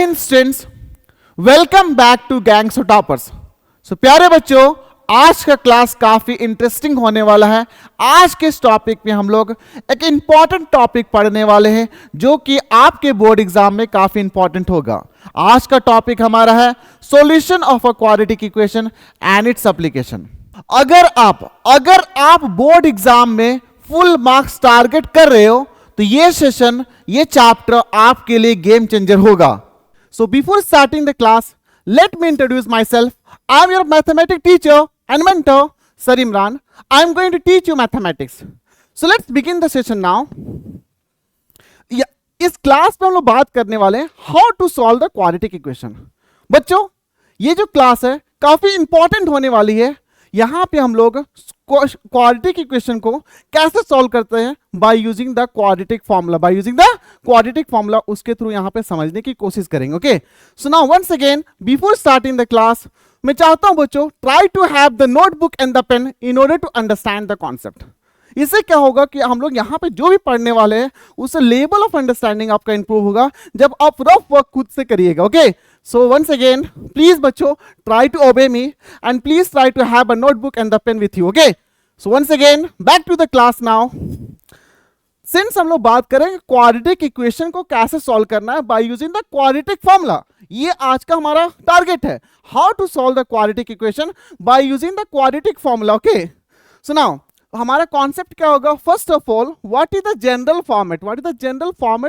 Hind students, welcome back to gangs of toppers. So प्यारे बच्चों, आज का क्लास काफी इंटरेस्टिंग होने वाला है। आज के इस टॉपिक में हम लोग एक इंपॉर्टेंट टॉपिक पढ़ने वाले हैं जो कि आपके बोर्ड एग्जाम में काफी इंपॉर्टेंट होगा। आज का टॉपिक हमारा है solution of a quadratic equation and its application. अगर आप बोर्ड एग्जाम में फुल मार्क्स टारगेट कर रहे हो तो ये सेशन, ये चैप्टर आपके लिए गेम चेंजर होगा। So before starting the class, let me introduce myself. I am your mathematics teacher and mentor, Sir Imran. I am going to teach you mathematics. So let's begin the session now. इस class में हम लोग बात करने वाले हैं how to solve the quadratic equation. बच्चों, ये जो क्लास है काफी इंपॉर्टेंट होने वाली है। यहां पे हम लोग क्वाड्रेटिक इक्वेशन को कैसे सॉल्व करते हैं by using the quadratic formula, उसके थ्रू यहां पे समझने की कोशिश करेंगे। Okay, so now once again before starting the class, मैं चाहता हूं बच्चों try to have the notebook and the pen in order to understand the concept. इससे क्या होगा कि हम लोग यहाँ पे जो भी पढ़ने वाले हैं उससे लेवल ऑफ अंडरस्टैंडिंग आपका इंप्रूव होगा जब आप रफ वर्क खुद से करिएगा। Okay, so once again please बच्चों try to obey me and please try to have a notebook and the pen with you. Okay, so once again back to the class now. Since हम लोग बात करेंगे quadratic equation को कैसे solve करना है by using the quadratic formula, ये आज का हमारा टारगेट है, how to solve the quadratic equation by using the quadratic formula. Okay, so now हमारा कॉन्सेप्ट क्या होगा? First of all, what is the general format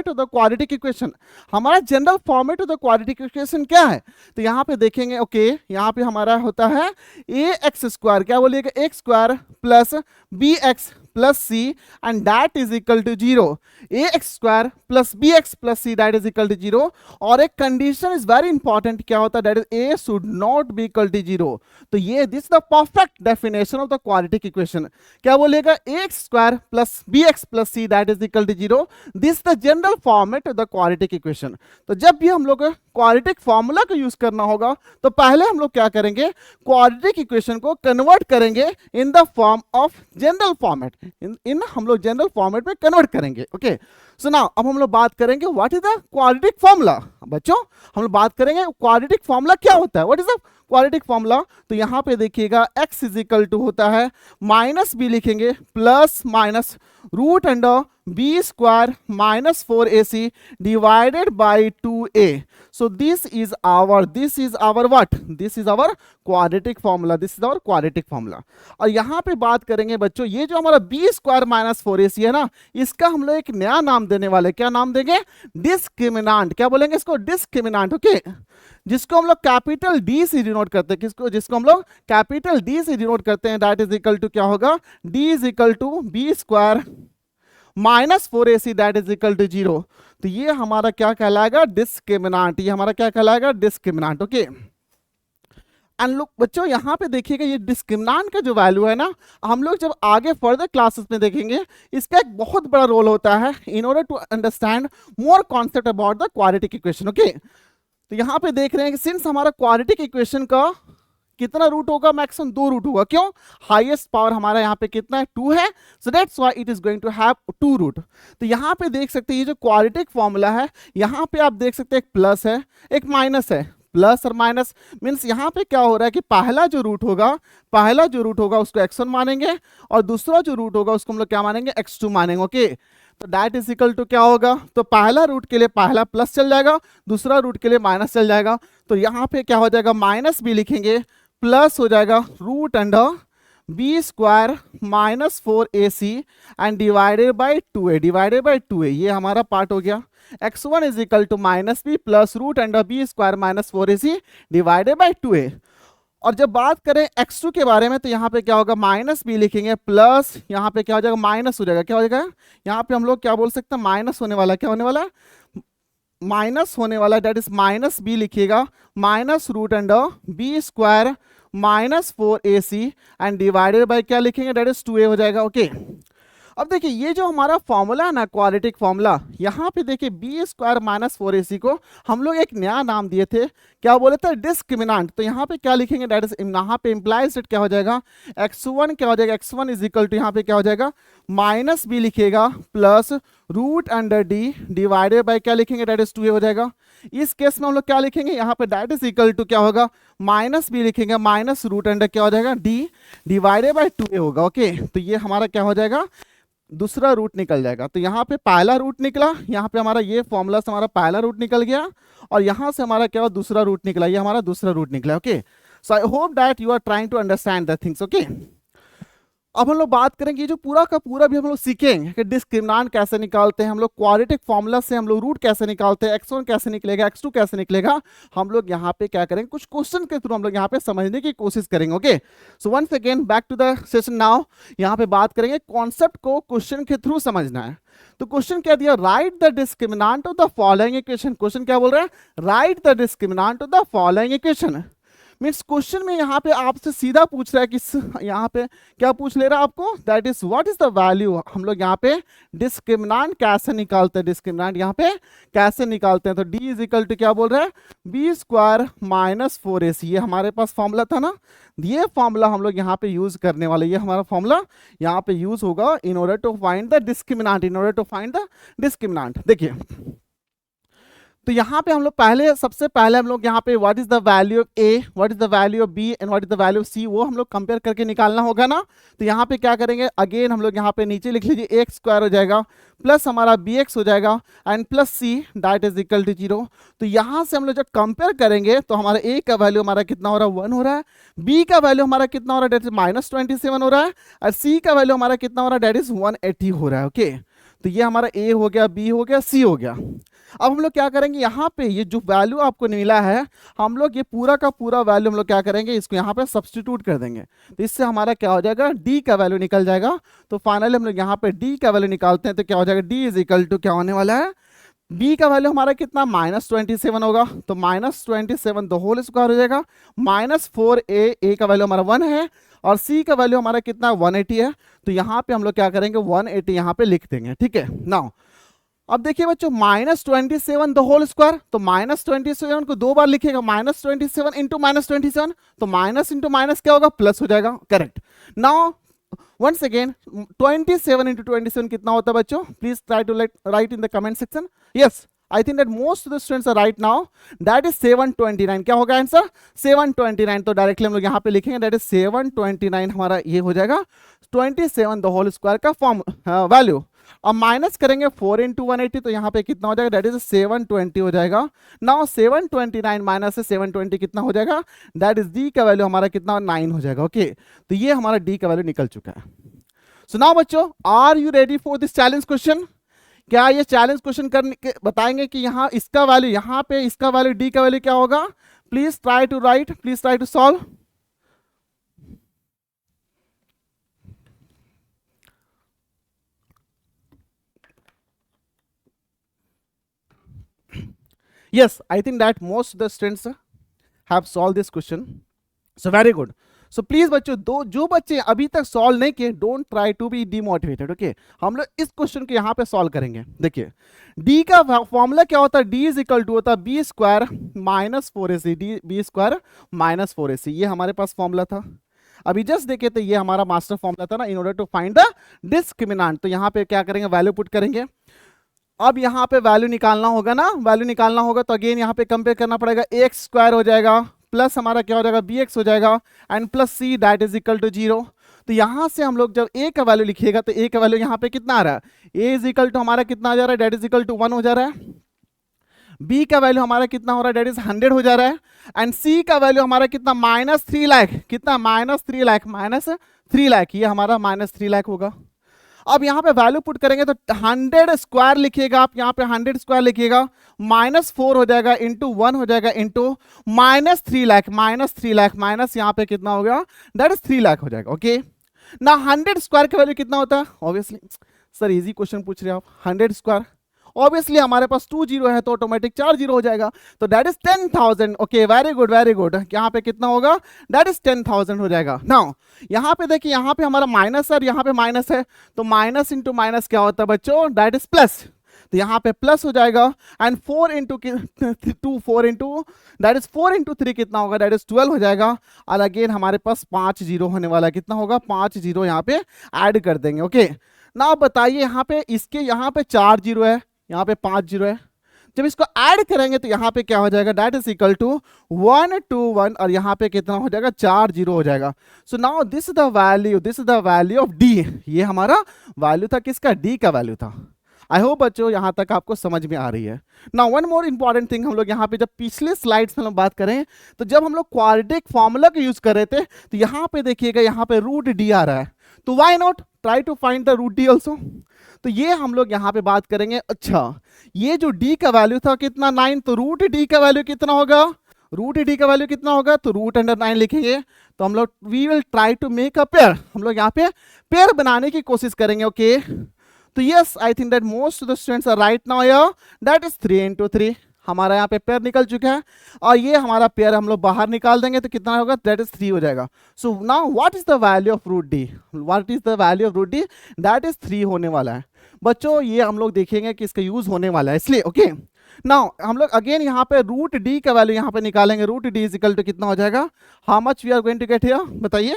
of the quadratic equation. हमारा general format of the quadratic equation क्या है? तो यहाँ पे देखेंगे, ओके, यहाँ पे हमारा होता है ए एक्स स्क्वायर, क्या बोलिएगा, x square plus b x plus c and that is equal to 0। A x square plus b x plus c that is equal to 0। और एक कंडीशन इज वेरी इंपॉर्टेंट, क्या होता है, that is a should not be equal to 0। तो ये this the perfect definition of the quadratic equation. क्या बोलेगा, a x square plus b x plus c that is equal to 0। This the general format of the quadratic equation. तो जब भी हम लोग quadratic formula को यूज करना होगा तो पहले हम लोग क्या करेंगे, क्वाड्रेटिक इक्वेशन को कन्वर्ट करेंगे in the form of general format, इन हम लोग जनरल फॉर्मेट में कन्वर्ट करेंगे। ओके, सो नाउ अब हम लोग बात करेंगे what is the quadratic formula. बच्चों, हम लोग बात करेंगे क्वाड्रेटिक फॉर्मूला क्या होता है, what is the quadratic formula. तो यहां पे देखिएगा x इज इक्वल टू होता है माइनस बी लिखेंगे plus minus root under b square minus 4ac divided by 2a। So this is our what, this is our quadratic formula. और यहां पे बात करेंगे बच्चों, ये जो हमारा बी स्क्वायर माइनस 4ac है ना, इसका हम लोग एक नया नाम देने वाले, क्या नाम देंगे, डिस्क्रिमिनांट। क्या बोलेंगे इसको, डिस्क्रिमिनांट। ओके, जिसको हम लोग कैपिटल डी से डिनोट करते हैं, जिसको हम लोग कैपिटल डी से डिनोट करते हैं, दैट इज इक्वल टू क्या होगा, d is equal to b square minus 4ac that is equal to 0। तो ये हमारा क्या कहलाएगा, डिस्क्रिमिनांट। ये हमारा क्या कहलाएगा, डिस्क्रिमिनांट। ओके, एंड लुक बच्चों, यहाँ पे देखिएगा ये डिस्क्रिमिनांट का जो वैल्यू है ना, हम लोग जब आगे फर्दर क्लासेस में देखेंगे, इसका एक बहुत बड़ा रोल होता है in order to understand more concept about the quadratic equation. Okay, तो यहाँ पे देख रहे हैं कि सिंस हमारा क्वाड्रेटिक इक्वेशन का कितना रूट होगा, मैक्सिमम 2 रूट होगा। क्यों, हाईएस्ट पावर हमारा यहाँ पे कितना है, 2 है, so that's why it is going to have 2 root. तो यहाँ पे देख सकते हैं ये जो क्वाड्रेटिक फॉर्मूला है, यहाँ पे आप देख सकते हैं एक प्लस है एक माइनस है। प्लस और माइनस मीन्स यहाँ पे क्या हो रहा है कि पहला जो रूट होगा उसको x1 मानेंगे और दूसरा जो रूट होगा उसको हम लोग क्या मानेंगे, x2 मानेंगे। ओके, तो दैट इज इक्वल टू क्या होगा, तो पहला रूट के लिए पहला प्लस चल जाएगा, दूसरा रूट के लिए माइनस चल जाएगा। तो यहाँ पे क्या हो जाएगा, माइनस बी लिखेंगे प्लस हो जाएगा root under b square minus 4ac and divided by 2a, ये हमारा पार्ट हो गया। x1 is equal to minus b plus root under b square minus 4ac divided by 2a। और जब बात करें x2 के बारे में तो यहाँ पे क्या होगा, माइनस बी लिखेंगे प्लस यहाँ पे क्या हो जाएगा, माइनस हो जाएगा। क्या हो जाएगा, यहाँ पे हम लोग क्या बोल सकते हैं, माइनस होने वाला, क्या होने वाला है, माइनस होने वाला, दैट इज माइनस बी लिखिएगा minus root under b square minus 4ac and divided by क्या लिखेंगे, दैट इज 2a हो जाएगा। ओके, अब देखिए ये जो हमारा फॉर्मूला है ना, क्वाड्रेटिक फॉर्मूला, यहाँ पे देखिए बी स्क्वायर माइनस 4ac को हम लोग एक नया नाम दिए थे, क्या बोले थे, डिस्क्रिमिनांट। तो यहाँ पे क्या लिखेंगे, दैट इज यहाँ पे इंप्लाइज क्या हो जाएगा, x1 क्या हो जाएगा, x1 इज इक्वल टू यहाँ पे क्या हो जाएगा, माइनस बी लिखिएगा plus root under D divided by क्या लिखेंगे, दैट इज 2a हो जाएगा। इस केस में हम लोग क्या लिखेंगे, यहाँ पे दैट इज इक्वल टू क्या होगा, माइनस बी लिखेंगे, माइनस रूट अंडर क्या हो जाएगा, डी डिवाइडेड बाय 2a होगा। ओके, तो ये हमारा क्या हो जाएगा, दूसरा रूट निकल जाएगा। तो यहाँ पे पहला रूट निकला, यहाँ पे हमारा ये फॉर्मूला से हमारा पहला रूट निकल गया, और यहाँ से हमारा क्या हुआ, दूसरा रूट निकला, ये हमारा दूसरा रूट निकला। Okay, so I hope that you are trying to understand the things. Okay, अब हम लोग बात करेंगे, ये जो पूरा का पूरा भी हम लोग सीखेंगे कि डिस्क्रिमिनेंट कैसे निकालते हैं हम लोग, क्वाड्रेटिक फॉर्मूला से हम लोग रूट कैसे निकालते हैं, x1 कैसे निकलेगा, x2 कैसे निकलेगा, हम लोग यहाँ पे क्या करेंगे, कुछ क्वेश्चन के थ्रू हम लोग यहाँ पे समझने की कोशिश करेंगे। Okay, so once again back to the session now, यहाँ पे बात करेंगे कॉन्सेप्ट को क्वेश्चन के थ्रू समझना है। तो क्वेश्चन क्या दिया, right the discriminant of the following equation. Question क्या बोल रहा है, right the discriminant of the following equation. Means question में यहाँ पे आपसे सीधा पूछ रहा है कि यहाँ पे क्या पूछ ले रहा है आपको, that is what is the value. हम लोग यहाँ पे डिस्क्रिमिनेंट कैसे निकालते हैं, डिस्क्रिमिनेंट यहाँ पे कैसे निकालते हैं। तो डी इज इक्वल टू क्या बोल रहा है, बी स्क्वायर माइनस 4ac, ये हमारे पास फॉर्मूला था ना, ये फॉर्मूला हम लोग यहाँ पे यूज करने वाले, ये हमारा फॉर्मूला यहाँ पे यूज होगा in order to find the discriminant, in order to find the discriminant. देखिए, तो यहाँ पे हम लोग पहले, सबसे पहले हम लोग यहाँ पे what is the value of a, what is the value of b and what is the value of c, वो हम लोग कंपेयर करके निकालना होगा ना। तो यहाँ पे क्या करेंगे, अगेन हम लोग यहाँ पे नीचे लिख लीजिए, एक्स स्क्वायर हो जाएगा प्लस हमारा बी एक्स हो जाएगा and plus c that is equal to 0। तो यहाँ से हम लोग जब कंपेयर करेंगे तो हमारा ए का वैल्यू हमारा कितना हो रहा है, 1 हो रहा है, बी का वैल्यू हमारा कितना हो रहा है, दैट इज -27 हो रहा है, और सी का वैल्यू हमारा कितना हो रहा है, दैट इज 180 हो रहा है। ओके, तो ये हमारा ए हो गया, बी हो गया, सी हो गया। अब हम लोग क्या करेंगे, यहाँ पे ये जो वैल्यू आपको मिला है, हम लोग ये पूरा का पूरा वैल्यू हम लोग क्या करेंगे, इसको यहाँ पे सब्स्टिट्यूट कर देंगे। तो इससे हमारा क्या हो जाएगा, डी का वैल्यू निकल जाएगा। तो फाइनली हम लोग यहाँ पे डी का वैल्यू निकालते हैं, तो क्या हो जाएगा, डी इज इक्वल टू क्या होने वाला है, बी का वैल्यू हमारा कितना -27 होगा, तो -27 द होल स्क्वायर हो जाएगा, -4a, ए का वैल्यू हमारा 1 है, और सी का वैल्यू हमारा कितना 180 है। तो यहाँ पे हम लोग क्या करेंगे, 180 यहाँ पे लिख देंगे। ठीक है, नाउ अब देखिए बच्चों, -27 द होल स्क्वायर, तो -27 को 2 बार लिखेगा, -27 इंटू -27, तो माइनस इंटू माइनस क्या होगा, प्लस हो जाएगा। Correct. Now once again 27 into 27 कितना होता है बच्चों, please try to write in the comment section. Yes, I think that most of the students are right now. That is 729. क्या होगा आंसर, 729। तो डायरेक्टली हम लोग यहाँ पे लिखेंगे, that is 729 हमारा ये हो जाएगा 27 द होल स्क्वायर का फॉर्म वैल्यू। अब माइनस करेंगे 4 इंटू 180, तो यहाँ पे कितना हो जाएगा, दैट इज 720 हो जाएगा। नाउ 729 माइनस से 720 कितना हो जाएगा, दैट इज डी का वैल्यू हमारा कितना 9 हो जाएगा। ओके, तो ये हमारा डी का वैल्यू निकल चुका है। सो नाउ बच्चों, are you ready for this challenge question. क्या ये चैलेंज क्वेश्चन करने के बताएंगे कि यहाँ इसका वैल्यू, यहाँ पे इसका वैल्यू, डी का वैल्यू क्या होगा। Please try to write, please try to solve. Yes, I think that most of the students have solved this question. So very good. So please बच्चों, जो बच्चे अभी तक सॉल्व नहीं किए, don't try to be demotivated. Okay, हम लोग इस क्वेश्चन को यहाँ पे सॉल्व करेंगे। देखिए, डी का फॉर्मूला क्या होता है, डी इज इक्वल टू होता है b square minus 4ac, d b square minus 4ac, ये हमारे पास फॉर्मूला था। अभी जस्ट देखे तो ये हमारा मास्टर फॉर्मूला था ना, in order to find the discriminant. तो यहाँ पे क्या करेंगे, वैल्यू पुट करेंगे। अब यहाँ पे वैल्यू निकालना होगा ना, वैल्यू निकालना होगा तो अगेन यहाँ पे कंपेयर करना पड़ेगा, एक्स स्क्वायर हो जाएगा प्लस हमारा क्या हो जाएगा, बी एक्स हो जाएगा and plus c that is equal to 0। तो यहाँ से हम लोग जब ए का वैल्यू लिखिएगा तो ए का वैल्यू यहाँ पे कितना आ रहा है, ए इज इक्वल टू हमारा कितना आ जा रहा है, दैट इज इक्वल टू 1 हो जा रहा है। बी का वैल्यू हमारा कितना हो रहा है, दैट इज 100 हो जा रहा है। एंड सी का वैल्यू हमारा कितना, -3 लाख, कितना -3 लाख, -3 लाख, ये हमारा -3 लाख होगा। अब यहाँ पे वैल्यू पुट करेंगे तो 100 स्क्वायर लिखिएगा आप, यहाँ पे 100 स्क्वायर लिखिएगा, -4 हो जाएगा इंटू 1 हो जाएगा इंटू -3 लाख, -3 लाख माइनस यहाँ पे कितना हो गया, दैट इज 3 लाख हो जाएगा। ओके, ना 100 स्क्वायर का वैल्यू कितना होता है, ऑब्वियसली सर इजी क्वेश्चन पूछ रहे हैं आप, 100 स्क्वायर ऑब्वियसली हमारे पास 2 0 है तो ऑटोमेटिक 4 0 हो जाएगा, तो that is 10,000। Okay, very good very good. यहाँ पे कितना होगा, दैट इज 10,000 हो जाएगा। नाउ यहाँ पे देखिए, यहाँ पे हमारा माइनस है, यहाँ पे माइनस है, तो माइनस इंटू माइनस क्या होता है बच्चों, दैट इज प्लस। तो यहाँ पे प्लस हो जाएगा and 4 into 2, 4 into that is 4 into 3 कितना होगा, दैट इज 12 हो जाएगा। और अगेन हमारे पास 5 0 होने वाला, कितना होगा, 5 0 यहाँ पे ऐड कर देंगे। ओके, ना बताइए यहाँ पे इसके यहाँ पे 4 0 है, यहाँ पे 5 0 है, जब इसको ऐड करेंगे तो यहाँ पे क्या हो जाएगा, दैट इज इक्वल टू 1 2 1 और यहाँ पे कितना हो जाएगा, 4 0 हो जाएगा। So now this is the value, this is the value of D. ये हमारा वैल्यू था किसका, डी का वैल्यू था। आई होप बच्चों यहाँ तक आपको समझ में आ रही है। Now one more important thing, हम लोग यहाँ पे जब पिछले स्लाइड्स में हम बात करें तो जब हम लोग क्वाड्रेटिक फॉर्मूला का यूज कर रहे थे तो यहाँ पे देखिएगा, यहाँ पे रूट डी आ रहा है, तो why not try to find the root d also. तो ये हम लोग यहाँ पे बात करेंगे। अच्छा, ये जो डी का वैल्यू था कितना, 9, तो रूट डी का वैल्यू कितना होगा, रूट डी का वैल्यू कितना होगा, तो रूट अंडर 9 लिखेंगे। तो हम लोग we will try to make a pair, हम लोग यहाँ पे पेयर बनाने की कोशिश करेंगे। ओके, तो yes, I think that most of the students are right now here, that is 3 into 3। हमारा यहाँ पे पेयर निकल चुका है और ये हमारा पेयर हम लोग बाहर निकाल देंगे तो कितना होगा, दैट इज 3 हो जाएगा। So now what is the value of root D, what is the value of root D, that is 3 होने वाला है। बच्चों ये हम लोग देखेंगे कि इसका यूज होने वाला है, इसलिए ओके। नाउ हम लोग अगेन यहाँ पे रूट डी का वैल्यू यहाँ पे निकालेंगे। Root D is equal to कितना हो जाएगा, how much we are going to get here, बताइए।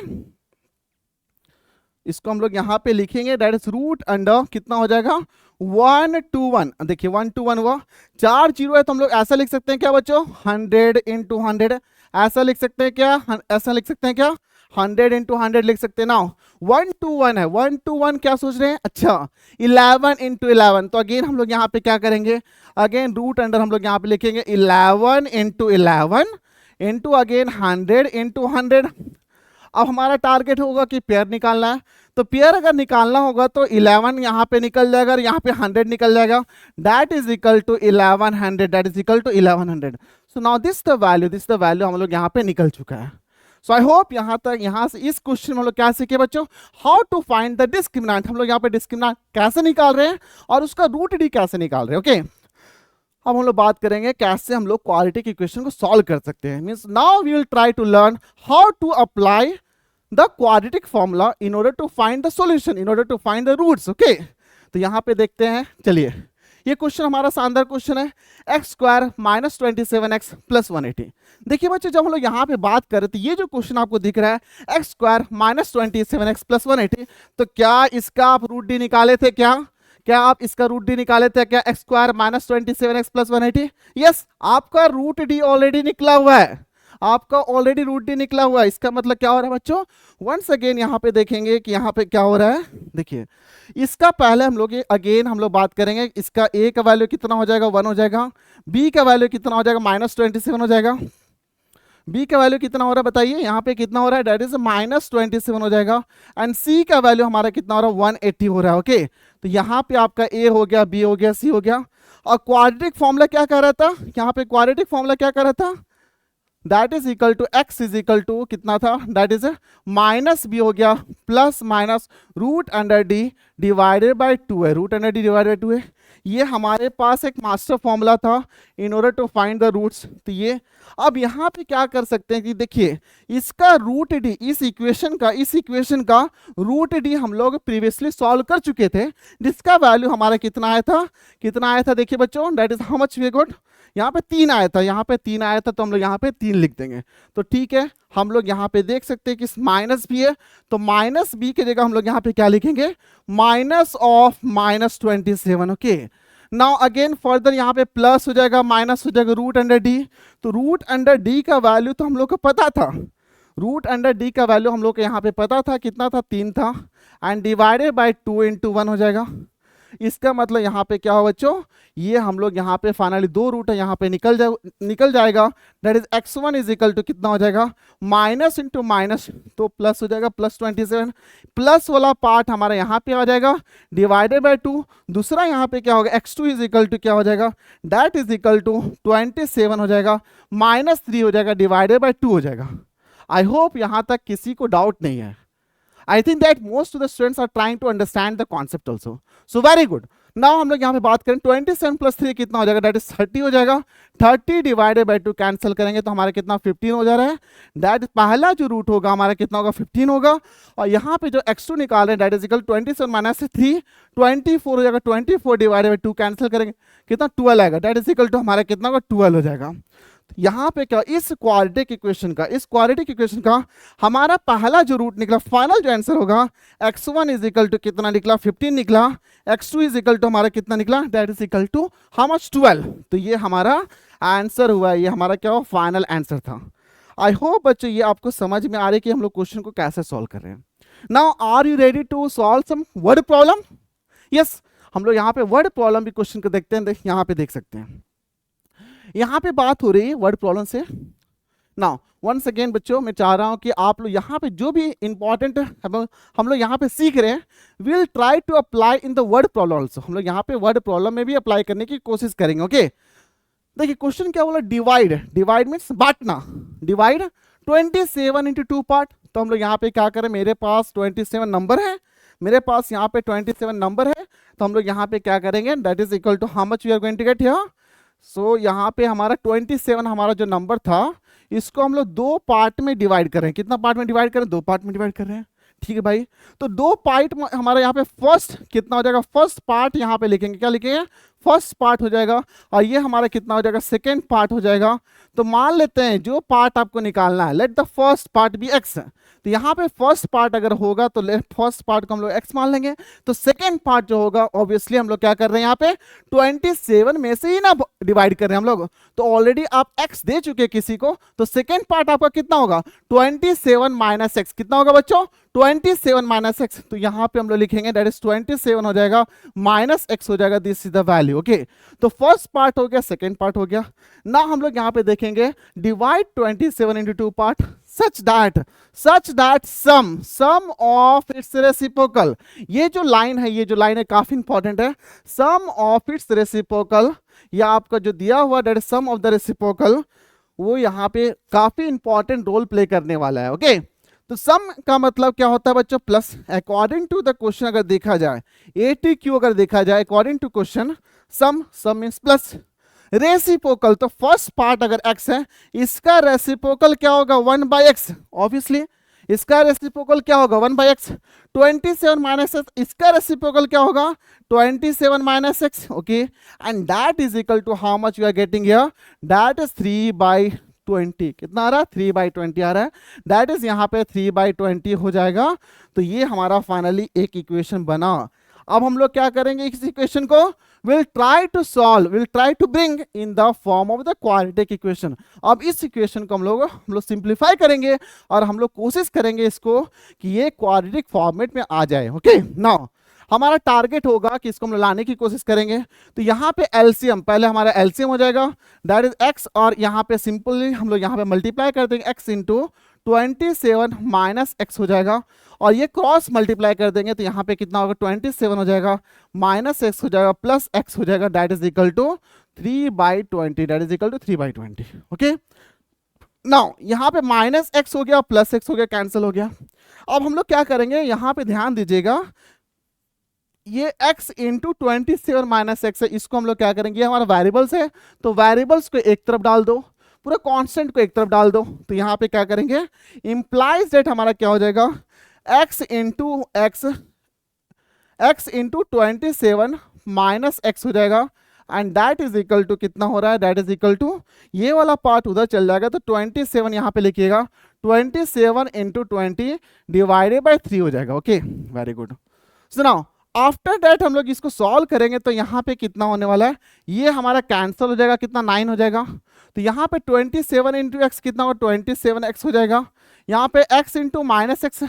इसको हम लोग यहाँ पे लिखेंगे, दैट इज रूट अंडर कितना हो जाएगा, 1 2 1। देखिए 1 2 1 हुआ, 4 0 है तो हम लोग ऐसा लिख सकते हैं क्या बच्चों, 100 into 100 ऐसा लिख सकते हैं क्या, ऐसा लिख सकते हैं क्या, 100 into 100 लिख सकते हैं। ना 1 2 1 है, 1 2 1 क्या सोच रहे हैं, अच्छा 11 into 11। तो अगेन हम लोग यहाँ पे क्या करेंगे, अगेन रूट अंडर हम लोग यहाँ पे लिखेंगे 11 into 11 into अगेन 100 into 100। अब हमारा टारगेट होगा कि पेयर निकालना है, तो पेयर अगर निकालना होगा तो 11 यहाँ पे निकल जाएगा और यहाँ पे 100 निकल जाएगा, that is equal to 1100, that is equal to 1100। So now this the value, this the value हम लोग यहाँ पे निकल चुका है। सो आई होप यहाँ तक, यहाँ से इस क्वेश्चन में हम लोग क्या सीखे बच्चों, how to find the discriminant. हम लोग यहाँ पे डिस्क्रिमिनेंट कैसे निकाल रहे हैं और उसका रूट डी कैसे निकाल रहे हैं। ओके, अब हम लोग बात करेंगे कैसे हम लोग क्वाड्रेटिक इक्वेशन को सॉल्व कर सकते हैं। Means now we will try to learn how to apply the quadratic formula in order to find the solution, in order to find the roots. Okay, तो यहाँ पे देखते हैं, चलिए ये क्वेश्चन हमारा शानदार क्वेश्चन है, x² - 27x + 180। देखिए बच्चों जब हम लोग यहाँ पे बात करें तो ये जो क्वेश्चन आपको दिख रहा है x² - 27x + 180, तो क्या इसका आप रूट डी निकाले थे क्या, क्या आप इसका रूट डी निकाले थे क्या, x² - 27x + 180। यस, आपका रूट डी ऑलरेडी निकला हुआ है, आपका ऑलरेडी रूट डी निकला हुआ है। इसका मतलब क्या हो रहा है बच्चों, वंस अगेन यहाँ पे देखेंगे कि यहाँ पे क्या हो रहा है। देखिए इसका पहले हम लोग अगेन हम लोग बात करेंगे, इसका a का वैल्यू कितना हो जाएगा, 1 हो जाएगा, b का वैल्यू कितना हो जाएगा, -27 हो जाएगा, b का वैल्यू कितना हो रहा है बताइए, यहाँ पे कितना हो रहा है, दैट इज -27 हो जाएगा, एंड c का वैल्यू हमारा कितना हो रहा है, 180 हो रहा है। ओके, तो यहाँ पे आपका a हो गया, b हो गया, c हो गया। और क्वाड्रेटिक फॉर्मूला क्या कर रहा था, यहाँ पे क्वाड्रेटिक फॉर्मूला क्या कर रहा था, that is equal to x is equal to कितना था, दैट इज -b हो गया plus minus root under D divided by 2 है, root under D divided by 2 है। ये हमारे पास एक मास्टर फॉर्मूला था in order to find the roots. तो ये अब यहाँ पे क्या कर सकते हैं कि देखिए इसका रूट डी, इस इक्वेशन का रूट डी हम लोग प्रीवियसली सॉल्व कर चुके थे, जिसका वैल्यू हमारा कितना आया था, देखिए बच्चों that is how much we got, यहाँ पे 3 आया था, यहाँ पे 3 आया था, तो हम लोग यहाँ पे 3 लिख देंगे। तो ठीक है, हम लोग यहाँ पे देख सकते हैं कि माइनस भी है, तो माइनस बी की जगह हम लोग यहाँ पे क्या लिखेंगे, -27। ओके, नाउ अगेन फर्दर यहाँ पे प्लस हो जाएगा, माइनस हो जाएगा, रूट अंडर डी। तो रूट अंडर डी का वैल्यू तो हम लोग को पता था, रूट अंडर डी का वैल्यू हम लोग को यहाँ पे पता था, कितना था, 3 था, एंड डिवाइडेड बाय 2 into 1 हो जाएगा। इसका मतलब यहाँ पे क्या हो बच्चों, ये हम लोग यहाँ पे फाइनली 2 रूट है, यहाँ पे निकल जाएगा, that is x1 is equal to कितना हो जाएगा, माइनस इंटू माइनस, तो प्लस हो जाएगा, +27, प्लस वाला पार्ट हमारा यहाँ पे आ जाएगा, डिवाइडेड बाय 2। दूसरा यहाँ पे क्या होगा, x2 इज इक्वल टू क्या हो जाएगा, दैट इज इक्वल टू 27 हो जाएगा, -3 हो जाएगा, डिवाइडेड बाय 2 हो जाएगा। आई होप यहाँ तक किसी को डाउट नहीं है। I think that most of the students are trying to understand the concept also. So very good. Now हम लोग यहाँ पे बात करें 27 + 3 कितना हो जाएगा, that is 30 हो जाएगा, 30 डिवाइडेड बाय 2 कैंसिल करेंगे तो हमारा कितना 15 हो जा रहा है, दैट पहला जो रूट होगा हमारा कितना होगा 15 होगा, और यहाँ पे जो x2 निकाल रहे हैं दैट इज इक्वल 27 - 3 24 हो जाएगा, 24 डिवाइडेड बाय 2 कैंसिल करेंगे कितना 12 आएगा, दैट इज इक्वल टू हमारा कितना होगा 12 हो जाएगा। यहाँ पे क्या, इस क्वाड्रेटिक इक्वेशन का हमारा पहला जो रूट निकला, फाइनल जो आंसर होगा, x1 इज इक्वल टू कितना निकला, 15 निकला, x2 इज इक्वल टू हमारा कितना निकला, that is equal to how much, 12। तो ये हमारा आंसर हुआ, ये हमारा क्या हुआ, फाइनल आंसर था। आई होप बच्चों ये आपको समझ में आ रही है कि हम लोग क्वेश्चन को कैसे सॉल्व कर रहे हैं। Now are you ready to solve some word problem? Yes, हम लोग यहाँ पे वर्ड प्रॉब्लम भी क्वेश्चन को देखते हैं, यहाँ पे देख सकते हैं, यहाँ पे बात हो रही है वर्ड प्रॉब्लम से। नाउ वंस अगेन बच्चों मैं चाह रहा हूं कि आप लोग यहाँ पे जो भी इंपॉर्टेंट हम लोग यहाँ पे सीख रहे हैं, will try to apply in the word problem also. हम लोग यहाँ पे वर्ड प्रॉब्लम में भी अप्लाई करने की कोशिश करेंगे। ओके, देखिए क्वेश्चन क्या बोला, डिवाइड मीन्स बांटना, डिवाइड 27 इंटू 2 पार्ट। तो हम लोग यहाँ पे क्या करें, मेरे पास 27 नंबर है, मेरे पास यहाँ पे 27 नंबर है, तो हम लोग यहाँ पे क्या करेंगे, that is equal to how much we are going to get here. So यहाँ पे हमारा 27 हमारा जो नंबर था, इसको हम लोग 2 पार्ट में डिवाइड कर रहे हैं। कितना पार्ट में डिवाइड कर रहे हैं, 2 पार्ट में डिवाइड कर रहे हैं। ठीक है भाई, तो 2 पार्ट हमारा यहाँ पे फर्स्ट कितना हो जाएगा, फर्स्ट पार्ट यहाँ पे लिखेंगे, क्या लिखेंगे, फर्स्ट पार्ट हो जाएगा, और ये हमारा कितना हो जाएगा, सेकेंड पार्ट हो जाएगा। तो मान लेते हैं जो पार्ट आपको निकालना है, let the first part be x. तो यहाँ पे फर्स्ट पार्ट अगर होगा तो फर्स्ट पार्ट को हम लोग एक्स मान लेंगे, तो सेकेंड पार्ट जो होगा ऑब्वियसली हम लोग क्या कर रहे हैं, यहाँ पे 27 में से ही ना डिवाइड कर रहे हैं हम लोग, तो ऑलरेडी आप एक्स दे चुके हैं किसी को, तो सेकेंड पार्ट आपका कितना होगा, 27 माइनस एक्स। कितना होगा बच्चों, 27 माइनस एक्स। तो यहाँ पे हम लोग लिखेंगे दैट इज 27 हो जाएगा माइनस एक्स हो जाएगा, this is the value. Okay, तो फर्स्ट पार्ट हो गया, सेकेंड पार्ट हो गया ना। हम लोग यहाँ पे देखेंगे divide 27 into 2 part such that sum of its reciprocal। ये जो लाइन है काफी इंपॉर्टेंट है, sum of its reciprocal, या आपका जो दिया हुआ that sum of the reciprocal, वो यहाँ पे काफी इंपॉर्टेंट रोल प्ले करने वाला है। ओके, तो सम का मतलब क्या होता है बच्चों, plus. According to the question अगर देखा जाए, ATQ अगर देखा जाए according to question, sum means plus. Reciprocal, तो फर्स्ट पार्ट अगर x है, इसका रेसिप्रोकल क्या होगा, 1/x। ऑब्वियसली इसका रेसिप्रोकल क्या होगा, 1/x। 27 माइनस एक्स, इसका रेसिप्रोकल क्या होगा, 27 minus x. Okay, and that is equal to how much you are getting here, that is 3/20। कितना आ रहा है, 3/20 आ रहा है, दैट इज यहाँ पे 3/20 हो जाएगा। तो ये हमारा फाइनली एक इक्वेशन बना। अब हम लोग क्या करेंगे, इस इक्वेशन को we'll try to bring in the form of the quadratic equation। अब इस इक्वेशन को हम लोग सिंप्लीफाई करेंगे और हम लोग कोशिश करेंगे इसको कि ये क्वाड्रेटिक फॉर्मेट में आ जाए। ओके, नाउ हमारा टारगेट होगा कि इसको हम लाने की कोशिश करेंगे। तो यहाँ पे एलसीएम, पहले हमारा एलसीएम हो जाएगा, दैट इज एक्स, और यहाँ पे सिंपली हम लोग यहाँ पे मल्टीप्लाई कर देंगे, एक्स इंटू 27 माइनस एक्स हो जाएगा, और ये क्रॉस मल्टीप्लाई कर देंगे तो यहाँ पे कितना होगा, 27 हो जाएगा, माइनस एक्स हो जाएगा, प्लस एक्स हो जाएगा, that is equal to 3/20, that is equal to 3/20। Okay, now यहाँ पे माइनस एक्स हो गया, प्लस एक्स हो गया, कैंसिल हो गया। अब हम लोग क्या करेंगे, यहाँ पे ध्यान दीजिएगा, ये x इंटू 27 माइनस एक्स है, इसको हम लोग क्या करेंगे, ये हमारा वेरिएबल्स है, तो वेरिएबल्स को एक तरफ डाल दो, पूरा कांस्टेंट को एक तरफ डाल दो। तो यहाँ पे क्या करेंगे, इंप्लाइज दैट हमारा क्या हो जाएगा, x इंटू 27 माइनस एक्स हो जाएगा, and that is equal to कितना हो रहा है, दैट इज इक्वल टू, ये वाला पार्ट उधर चल जाएगा, तो 27 यहाँ पे लिखिएगा, 27 इंटू 20 डिवाइडेड बाई 3 हो जाएगा। Okay, very good. सुनाओ, आफ्टर दैट हम लोग इसको सॉल्व करेंगे तो यहाँ पे कितना होने वाला है, ये हमारा कैंसिल हो जाएगा, कितना 9 हो जाएगा। तो यहाँ पे 27 इंटू एक्स कितना होगा, 27x हो जाएगा, यहाँ पे x into minus x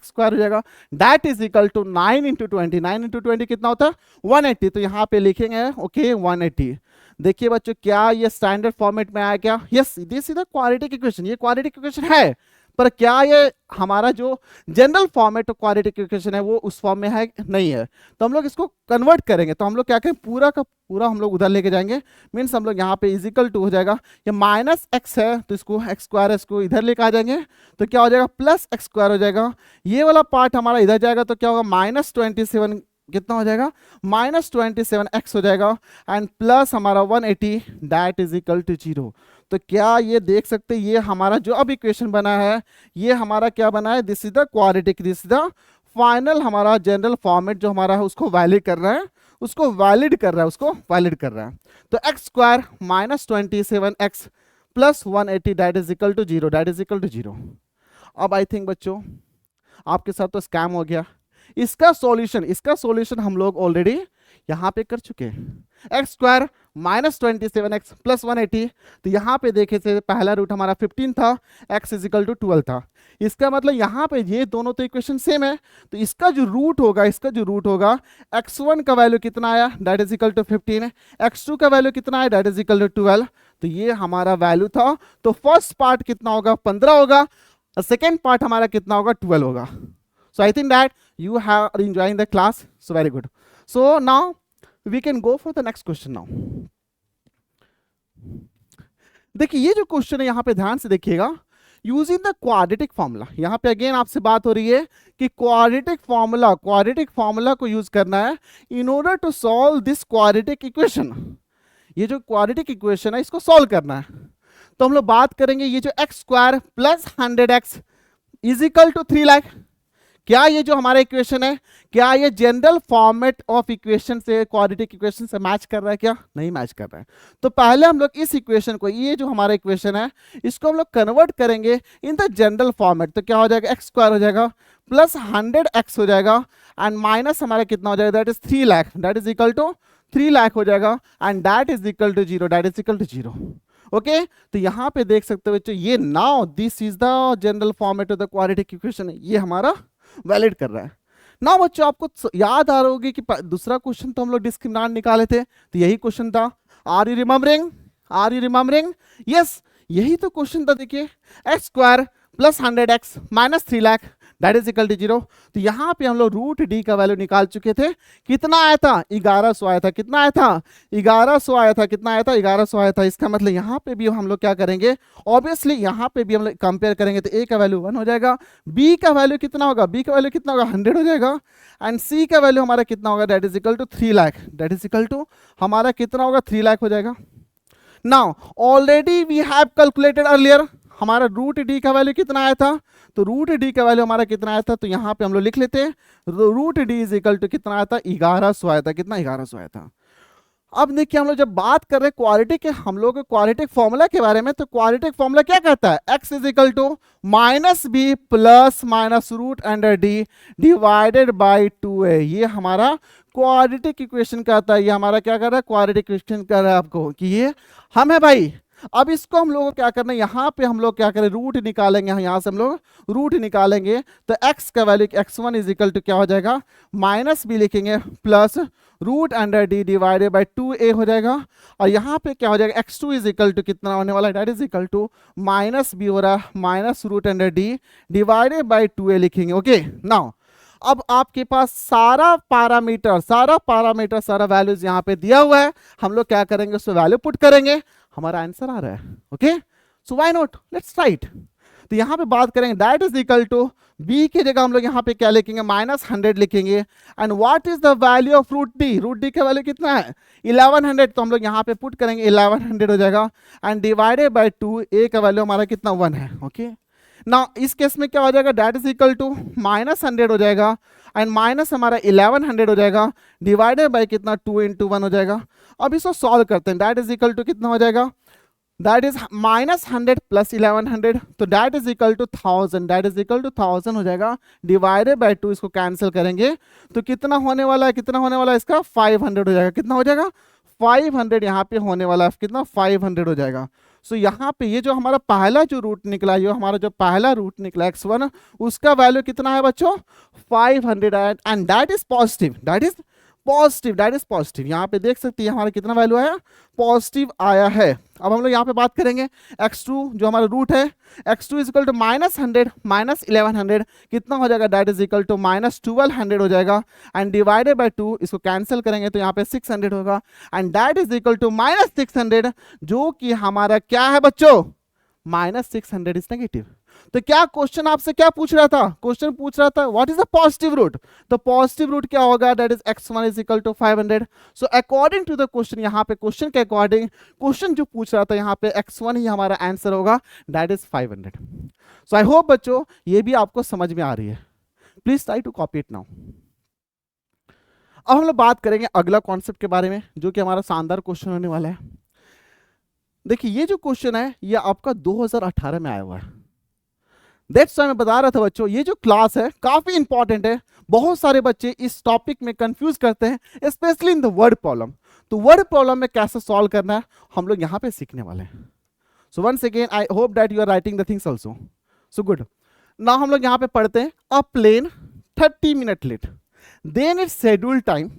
square हो जाएगा, that is equal to 9 into 20, 9 into 20 कितना होता है, 180। तो यहाँ पे लिखेंगे ओके 180। देखिए बच्चों, क्या ये स्टैंडर्ड फॉर्मेट में आया क्या, yes, this is the quadratic equation. ये क्वाड्रेटिक इक्वेशन है, पर क्या ये हमारा जो general format of quadratic equation है वो उस फॉर्म में है, नहीं है। तो हम लोग इसको कन्वर्ट करेंगे, तो हम लोग क्या करें, पूरा का पूरा हम लोग उधर लेके जाएंगे, मीन्स हम लोग यहाँ पे इज इक्वल टू हो जाएगा, ये माइनस एक्स है तो इसको एक्स स्क्वायर है, इसको इधर लेके आ जाएंगे, तो क्या हो जाएगा, प्लस एक्स स्क्वायर हो जाएगा। ये वाला पार्ट हमारा इधर जाएगा तो क्या होगा, -27 कितना हो जाएगा, -27x हो जाएगा, एंड प्लस हमारा 180, दैट इज इक्वल टू 0। तो क्या ये देख सकते हैं, ये हमारा जो अब इक्वेशन बना है, ये हमारा क्या बना है, this is the quadratic, this is the final हमारा जनरल फॉर्मेट जो हमारा है उसको वैलिड कर रहा है, उसको वैलिड कर रहा है। तो x square -27x plus 180 that is equal to 0, that is equal to 0। अब आई थिंक बच्चों आपके साथ तो स्कैम हो गया। इसका सॉल्यूशन हम लोग ऑलरेडी यहां पे कर चुके हैं। X square minus 27x plus 180, तो यहां पे देखे थे पहला रूट हमारा 15 था, x इज इक्वल टू 12 था। इसका मतलब यहां पे ये दोनों तो इक्वेशन सेम है, तो इसका जो रूट होगा x1 का वैल्यू कितना आया, that is equal to 15, x2 का वैल्यू कितना आया, दैट इज इक्वल टू 12। तो ये हमारा वैल्यू था। तो फर्स्ट पार्ट कितना होगा, 15 होगा, सेकेंड पार्ट हमारा कितना होगा, 12 होगा। So I think that you are enjoying the class, so very good. So now we can go for the next question now. देखिए ये जो क्वेश्चन है यहाँ पे ध्यान से देखिएगा, यूजिंग द क्वाड्रेटिक फॉर्मूला। यहाँ पे अगेन आपसे बात हो रही है कि क्वाड्रेटिक फॉर्मूला को यूज करना है in order to solve this quadratic equation. ये जो क्वाड्रेटिक इक्वेशन है इसको सॉल्व करना है। तो हम लोग बात करेंगे ये जो x square plus 100x is equal to 3 lakh, क्या ये जो हमारा इक्वेशन है, क्या ये जनरल फॉर्मेट ऑफ इक्वेशन से, क्वाड्रेटिक इक्वेशन से मैच कर रहा है, क्या नहीं मैच कर रहा है। तो पहले हम लोग इस इक्वेशन को, ये जो हमारा इक्वेशन है इसको हम लोग कन्वर्ट करेंगे इन द जनरल फॉर्मेट। तो क्या हो जाएगा, एक्स स्क्वायर हो जाएगा प्लस 100x हो जाएगा एंड माइनस हमारा कितना हो जाएगा, that is 3 lakh, that is equal to 3 lakh हो जाएगा and that is equal to 0, that is equal to 0। Okay तो यहां पे देख सकते हो बच्चों, ये now this is the general format of the quadratic equation, ये हमारा वैलिड कर रहा है ना। बच्चों आपको याद आ रहा होगी कि दूसरा क्वेश्चन तो हम लोग डिस्क्रिमिनेंट निकाले थे, तो यही क्वेश्चन था। Are you remembering? यस, यही तो क्वेश्चन था। देखिए x square plus 100x minus 3 lakh that is equal to 0। तो यहाँ पे हम लोग रूट डी का वैल्यू निकाल चुके थे, कितना आया था, 1100 आया था। कितना आया था, 1100 आया था। कितना आया था, 1100 आया था। इसका मतलब यहाँ पे भी हम लोग क्या करेंगे, ऑब्वियसली यहाँ पे भी हम लोग कंपेयर करेंगे तो ए का वैल्यू 1 हो जाएगा, बी का वैल्यू कितना होगा, 100 हो जाएगा एंड सी का वैल्यू हमारा कितना होगा, that is equal to 3 lakh, that is equal to हमारा कितना होगा, 3 लाख हो जाएगा। Now already we have calculated earlier, हमारा रूट डी का वैल्यू कितना आया था, तो रूट डी का वैल्यू हमारा कितना आया था, तो यहाँ पे हम लोग लिख लेते हैं root D is equal to कितना आया था, 1100 आया था। कितना, 1100 आया था। अब देखिए हम लोग जब बात कर रहे हैं क्वाड्रेटिक के, हम लोग क्वाड्रेटिक फॉर्मूला के बारे में, तो क्वाड्रेटिक फॉर्मूला क्या कहता है, x is equal to minus b plus minus root under D divided by 2a। ये हमारा क्वाड्रेटिक इक्वेशन कहता है। ये हमारा क्या कर रहा है, क्वाड्रेटिक इक्वेशन कर रहा है आपको कि ये हम है भाई। अब इसको हम लोग क्या करना है, यहाँ पे हम लोग क्या करें, रूट निकालेंगे, यहाँ से हम लोग रूट निकालेंगे। तो x का value x1 is equal to क्या हो जाएगा, माइनस बी लिखेंगे plus root under D divided by 2a हो जाएगा। और यहाँ पे क्या हो जाएगा, x2 इज इक्वल टू कितना होने वाला है, that is equal to minus b हो रहा है minus root under D divided by 2a लिखेंगे। ओके नाउ अब आपके पास सारा पैरामीटर सारा वैल्यूज यहाँ पे दिया हुआ है, हम लोग क्या करेंगे, उसमें वैल्यू पुट करेंगे, हमारा आंसर आ रहा है। Okay so why not, let's write. तो यहाँ पे बात करेंगे that is equal to b की जगह हम लोग यहाँ पे क्या लिखेंगे, माइनस 100 लिखेंगे and what is the value of root D का वैल्यू कितना है, 1100। तो हम लोग यहाँ पे पुट करेंगे 1100 हो जाएगा एंड डिवाइडेड बाई 2, ए का वैल्यू हमारा कितना 1 है। ओके ना इस केस में क्या हो जाएगा, that is equal to minus 100 हो जाएगा एंड माइनस हमारा 1100 हो जाएगा डिवाइडेड बाई कितना 2 into 1 हो जाएगा। अब इसको सॉल्व करते हैं, दैट इज इक्वल टू कितना हो जाएगा, दैट इज माइनस 100 प्लस 1100, तो that is equal to 1000, that is equal to 1000 हो जाएगा डिवाइडेड बाई 2। इसको कैंसिल करेंगे तो कितना होने वाला है, कितना होने वाला है इसका, 500 हो जाएगा। कितना हो जाएगा, 500 यहाँ पे होने वाला है, कितना 500 हो जाएगा। सो यहाँ पे ये जो हमारा पहला जो रूट निकला, ये हमारा जो पहला रूट निकला x1, उसका वैल्यू कितना है बच्चों, 500 and that is positive, that is positive. यहाँ पे देख सकते हैं हमारा कितना वैल्यू आया, पॉजिटिव आया है। अब हम लोग यहाँ पे बात करेंगे x2 जो हमारा रूट है, x2 is equal to minus 100 minus 1100 कितना हो जाएगा, that is equal to minus 1200 हो जाएगा एंड डिवाइडेड बाई 2। इसको कैंसिल करेंगे तो यहाँ पे 600 होगा and that is equal to minus 600, जो कि हमारा क्या है बच्चों, माइनस 600 इज नेगेटिव। तो क्या क्वेश्चन आपसे क्या पूछ रहा था, क्वेश्चन पूछ रहा था what is the positive root. तो पॉजिटिव रूट क्या होगा, that is x1 is equal to 500। So according to the question, यहाँ पे क्वेश्चन के अकॉर्डिंग क्वेश्चन जो पूछ रहा था, यहाँ पे x1 ही हमारा आंसर होगा, that is 500। So I hope बच्चों ये भी आपको समझ में आ रही है। Please try to copy it now. अब हम लोग बात करेंगे अगला कॉन्सेप्ट के बारे में, जो कि हमारा शानदार क्वेश्चन होने वाला है। देखिए ये जो क्वेश्चन है ये आपका 2018 में आया हुआ है। दैट्स व्हाई मैं बता रहा था बच्चों, ये जो क्लास है काफी इंपॉर्टेंट है। बहुत सारे बच्चे इस टॉपिक में कंफ्यूज करते हैं, specially in the word problem. तो वर्ड प्रॉब्लम में कैसे सॉल्व करना है हम लोग यहाँ पे सीखने वाले हैं। So once again I hope that you are writing the things also. So good, now हम लोग यहाँ पे पढ़ते हैं a plane 30 minute late then it's schedule time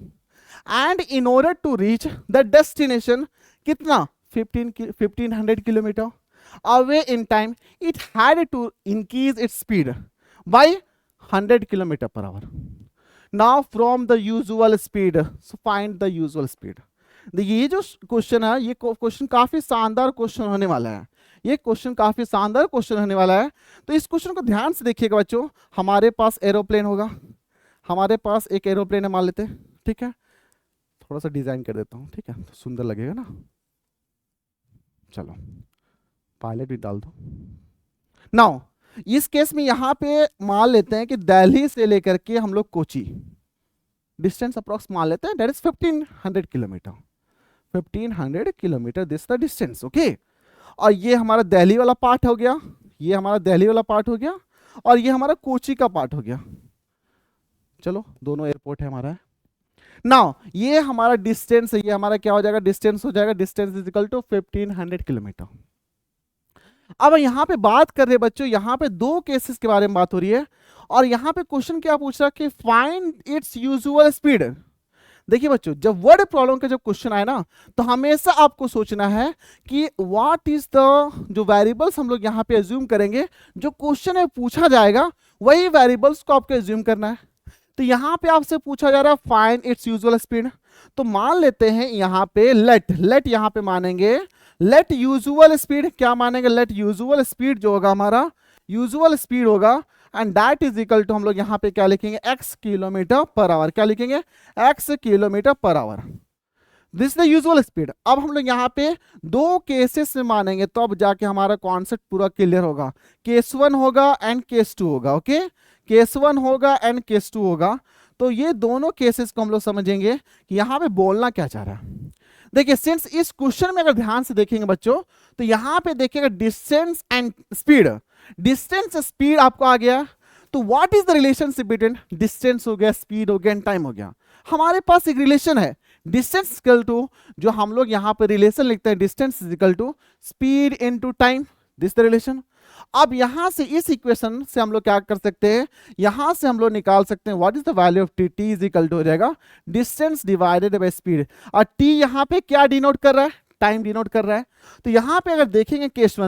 and in order to reach the destination कितना 1500 kilometre away in time, it had to increase its speed by 100 kilometer per hour. Now from the usual speed, so find the usual speed. देखिए ये जो question है ये question काफी शानदार question होने वाला है। ये क्वेश्चन काफी शानदार क्वेश्चन होने वाला है। तो इस क्वेश्चन को ध्यान से देखिएगा बच्चों। हमारे पास एरोप्लेन होगा, हमारे पास एक एरोप्लेन है मान लेते हैं, ठीक है। थोड़ा सा डिजाइन कर देता हूँ, ठीक है, तो सुंदर लगेगा ना। चलो पायलट भी डाल दो। नाउ इस केस में यहां पे मान लेते हैं कि दिल्ली से लेकर के हम लोग कोची डिस्टेंस अप्रोक्स मान लेते हैं, that is 1500 kilometre. 1500 kilometre this the distance, okay. और ये हमारा दिल्ली वाला पार्ट हो गया, ये हमारा दिल्ली वाला पार्ट हो गया, और ये हमारा कोची का पार्ट हो गया। चलो दोनों एयरपोर्ट है हमारा। नाउ ये हमारा डिस्टेंस है, ये हमारा क्या हो जाएगा, डिस्टेंस हो जाएगा। Distance is equal to 1500 kilometre. अब यहां पे बात कर रहे बच्चों, यहां पे दो केसेस के बारे में बात हो रही है, और यहां पे क्वेश्चन क्या पूछ रहा है कि फाइंड इट्स यूजुअल स्पीड। देखिए बच्चों, जब वर्ड प्रॉब्लम का जब क्वेश्चन आए ना, तो हमेशा आपको सोचना है कि व्हाट इज द जो वेरिएबल्स हम लोग यहां पे एज्यूम करेंगे, जो क्वेश्चन में पूछा जाएगा वही वेरिएबल्स को आपको एज्यूम करना है। तो यहां पे आपसे पूछा जा रहा है फाइंड इट्स यूजुअल स्पीड, तो मान लेते हैं यहां पे लेट यहां पे मानेंगे लेट यूजुअल स्पीड। क्या मानेंगे, लेट यूजुअल स्पीड जो होगा हमारा यूजुअल स्पीड होगा, and that is equal to हम लोग यहां पे क्या लिखेंगे, x किलोमीटर पर आवर। क्या लिखेंगे, x kilometre per our. This the usual speed. अब हम लोग यहाँ पे दो केसेस में मानेंगे, तो अब जाके हमारा कॉन्सेप्ट पूरा क्लियर होगा। केस 1 होगा एंड केस 2 होगा, ओके। केस 1 होगा एंड केस 2 होगा। तो ये दोनों केसेस को हम लोग समझेंगे कि यहाँ पे बोलना क्या चाह रहा है। देखिए सिंस इस क्वेश्चन में अगर ध्यान से देखेंगे बच्चों, तो यहां पे देखिएगा distance and speed. Distance speed आपको आ गया, तो what is the relationship between distance हो गया, स्पीड हो गया एंड टाइम हो गया। हमारे पास एक रिलेशन है, डिस्टेंस इक्वल टू जो हम लोग यहां पे रिलेशन लिखते हैं, distance is equal to speed into time, this the relation. अब यहां से इस इक्वेशन से हम लोग क्या कर सकते हैं, यहां से हम लोग निकाल सकते हैं what is the value of t. T is equal to हो जाएगा डिस्टेंस डिवाइडेड बाय स्पीड, और टी यहां पे क्या डिनोट कर रहा है, टाइम डिनोट कर रहा है। तो यहां पे अगर देखेंगे केस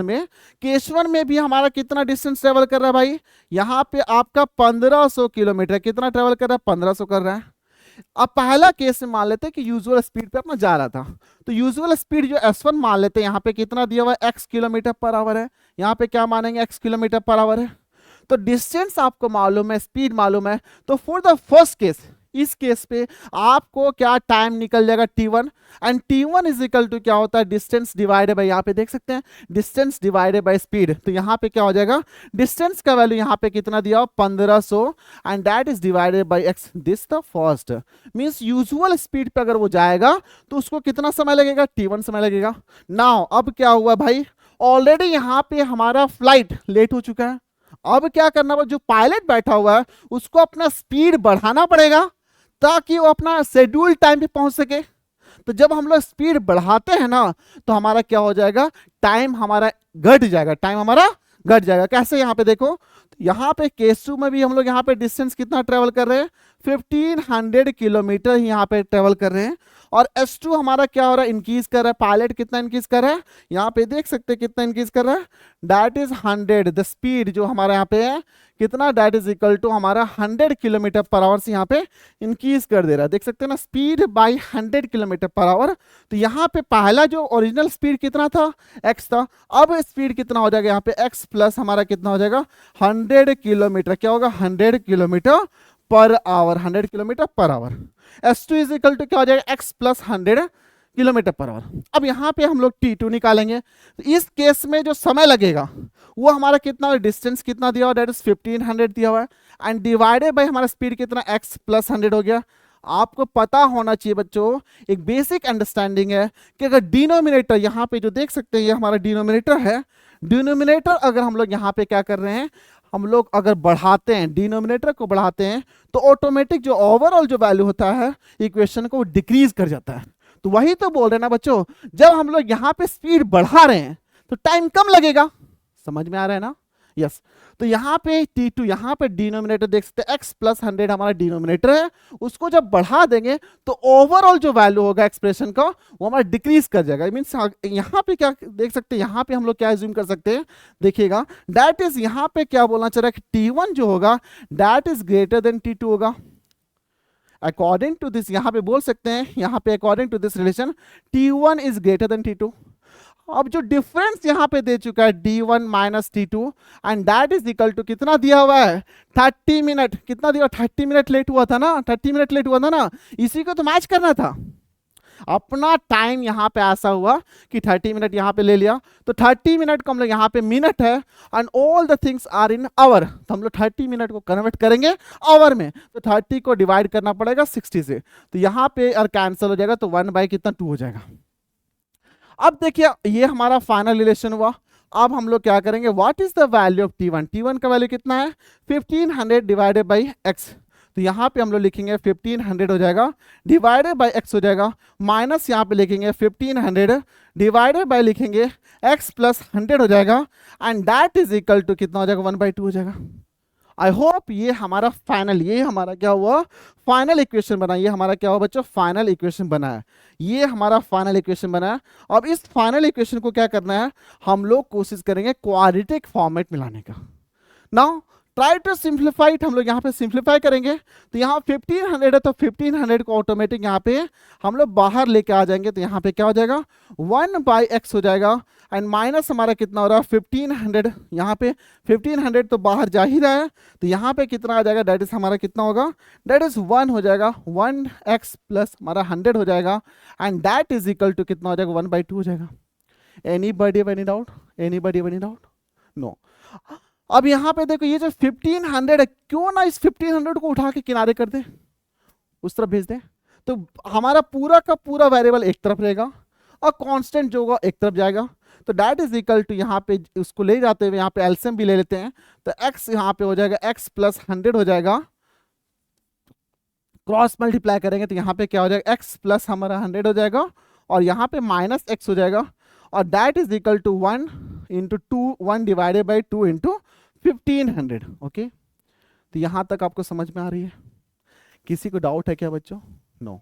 1 में भी हमारा कितना डिस्टेंस ट्रेवल कर रहा है भाई, यहां पे आपका 1500 किलोमीटर कितना ट्रेवल कर रहा है, 1500 कर रहा है। अब पहला केस में मान लेते हैं कि यूजुअल स्पीड पे अपना जा रहा था, तो यूजुअल स्पीड जो S1 मान लेते हैं, यहाँ पे कितना दिया हुआ है, x किलोमीटर पर आवर है। यहाँ पे क्या मानेंगे, x किलोमीटर पर आवर है। तो डिस्टेंस आपको मालूम है, स्पीड मालूम है, तो फॉर द फर्स्ट केस, इस केस पे आपको क्या टाइम निकल जाएगा T1, and T1 is equal to क्या होता है, डिस्टेंस डिवाइडेड बाय, यहाँ पे देख सकते हैं डिस्टेंस डिवाइडेड बाय स्पीड। तो यहाँ पे क्या हो जाएगा, डिस्टेंस का वैल्यू यहाँ पे कितना दिया हो, 1500, and that is divided by x। This the first means usual speed पे अगर वो जाएगा तो उसको कितना समय लगेगा, T1 समय लगेगा। नाउ अब क्या हुआ भाई, ऑलरेडी यहाँ पे हमारा फ्लाइट लेट हो चुका है। अब क्या करना होगा, जो पायलट बैठा हुआ है उसको अपना स्पीड बढ़ाना पड़ेगा ताकि वो अपना शेड्यूल टाइम पे पहुंच सके। तो जब हम लोग स्पीड बढ़ाते हैं ना, तो हमारा क्या हो जाएगा, टाइम हमारा घट जाएगा, टाइम हमारा घट जाएगा। कैसे, यहाँ पे देखो, यहाँ पे केस 2 में भी हम लोग यहाँ पे डिस्टेंस कितना ट्रेवल कर रहे हैं, 1500 किलोमीटर ही यहाँ पे ट्रेवल कर रहे हैं, और S2 हमारा क्या हो रहा है, इंक्रीज कर रहा है। पायलट कितना इंक्रीज कर रहा है, यहाँ पे देख सकते हैं कितना इंक्रीज कर रहा है, दैट इज 100। द स्पीड जो हमारा यहाँ पे है कितना, दैट इज इक्वल टू हमारा 100 किलोमीटर पर आवर से यहाँ पे इंक्रीज कर दे रहा है। देख सकते हैं ना, speed by 100 kilometre per our. तो यहाँ पे पहला जो ओरिजिनल स्पीड कितना था, x था, अब स्पीड कितना हो जाएगा यहाँ पे, x प्लस हमारा कितना हो जाएगा, 100 किलोमीटर, क्या होगा, 100 kilometre per hour, 100 kilometre per hour. S2 is equal to क्या हो जाएगा, x plus 100 kilometre per hour. अब यहाँ पे हम लोग T2 निकालेंगे, तो इस केस में जो समय लगेगा वो हमारा कितना, डिस्टेंस कितना दिया हुआ, दैट इज 1500 दिया हुआ है, एंड डिवाइडेड बाय हमारा स्पीड कितना, x प्लस 100 हो गया। आपको पता होना चाहिए बच्चों, एक बेसिक अंडरस्टैंडिंग है कि अगर डिनोमिनेटर यहाँ पे जो देख सकते हैं ये हमारा डिनोमिनेटर है, डिनोमिनेटर अगर हम लोग यहाँ पे क्या कर रहे हैं, हम लोग अगर बढ़ाते हैं, डिनोमिनेटर को बढ़ाते हैं तो ऑटोमेटिक जो ओवरऑल जो वैल्यू होता है इक्वेशन को डिक्रीज कर जाता है। तो वही तो बोल रहे हैं ना बच्चों, जब हम लोग यहाँ पे स्पीड बढ़ा रहे हैं तो टाइम कम लगेगा। समझ में आ रहा है ना? यस। तो यहाँ पे t2, यहाँ पे डिनोमिनेटर देख सकते हैं x प्लस 100 हमारा डिनोमिनेटर है, उसको जब बढ़ा देंगे तो ओवरऑल जो वैल्यू होगा एक्सप्रेशन का वो हमारा डिक्रीज कर जाएगा। मीन्स यहाँ पे क्या देख सकते हैं, यहाँ पे हम लोग क्या एज्यूम कर सकते हैं, देखिएगा दैट इज यहाँ पे क्या बोलना चाह रहा है कि t1 जो होगा that is greater than t2 होगा। अकॉर्डिंग टू दिस यहाँ पे बोल सकते हैं, यहाँ पे according to this relation t1 is greater than t2। अब जो डिफरेंस यहां पे दे चुका है d1 minus t2 and that is equal to कितना दिया हुआ है 30 मिनट। कितना दिया? 30 मिनट लेट हुआ था ना, 30 मिनट लेट हुआ था ना, इसी को तो मैच करना था। अपना टाइम यहां पे ऐसा हुआ कि 30 मिनट यहां पे ले लिया, तो 30 मिनट को हम लोग यहाँ पे मिनट है and all the things are in hour, तो हम लोग 30 मिनट को कन्वर्ट करेंगे आवर में, तो 30 को डिवाइड करना पड़ेगा 60 से, तो यहाँ पे और कैंसिल हो जाएगा, तो 1/2 हो जाएगा। अब देखिए ये हमारा फाइनल रिलेशन हुआ। अब हम लोग क्या करेंगे, what is the value of t1? t1 का वैल्यू कितना है 1500 डिवाइडेड बाई x, तो यहाँ पे हम लोग लिखेंगे 1500 हो जाएगा डिवाइडेड बाई x हो जाएगा, माइनस यहाँ पे लिखेंगे 1500 डिवाइडेड बाई लिखेंगे x प्लस 100 हो जाएगा and that is equal to कितना हो जाएगा 1/2 हो जाएगा। आई होप ये हमारा फाइनल, ये हमारा क्या हुआ फाइनल इक्वेशन बना, ये हमारा क्या हुआ बच्चों फाइनल इक्वेशन बना है, ये हमारा फाइनल इक्वेशन बना है। अब इस फाइनल इक्वेशन को क्या करना है, हम लोग कोशिश करेंगे क्वाड्रेटिक फॉर्मेट में लाने का। Now try to simplify it, हम लोग यहाँ पे सिंप्लीफाई करेंगे, तो यहाँ 1500 है तो 1500 को ऑटोमेटिक यहाँ पे हम लोग बाहर लेके आ जाएंगे, तो यहाँ पे क्या हो जाएगा 1/x हो जाएगा एंड माइनस हमारा कितना हो रहा है 1500, यहाँ पे 1500 तो बाहर जा ही रहा है, तो यहाँ पे कितना आ जाएगा, दैट इज हमारा कितना होगा, दैट इज 1 हो जाएगा, 1x प्लस हमारा 100 हो जाएगा and that is equal to कितना हो जाएगा 1/2 हो जाएगा। Anybody any doubt? Anybody any doubt? No. अब यहाँ पे देखो ये जो 1500 है, क्यों ना इस 1500 को उठा के किनारे कर दे, उस तरफ भेज दे, तो हमारा पूरा का पूरा वेरिएबल एक तरफ रहेगा और कांस्टेंट जो होगा एक तरफ जाएगा, तो दैट इज इक्वल टू यहाँ पे उसको ले जाते हुए यहाँ पे एलसीएम भी ले लेते हैं, तो x यहाँ पे हो जाएगा x प्लस 100 हो जाएगा, क्रॉस मल्टीप्लाई करेंगे तो यहाँ पे क्या हो जाएगा x प्लस हमारा 100 हो जाएगा और यहाँ पे माइनस x हो जाएगा और that is equal to 1 into 2, 1 divided by 2 into 1500। Okay, तो यहां तक आपको समझ में आ रही है? किसी को डाउट है क्या बच्चों? नो।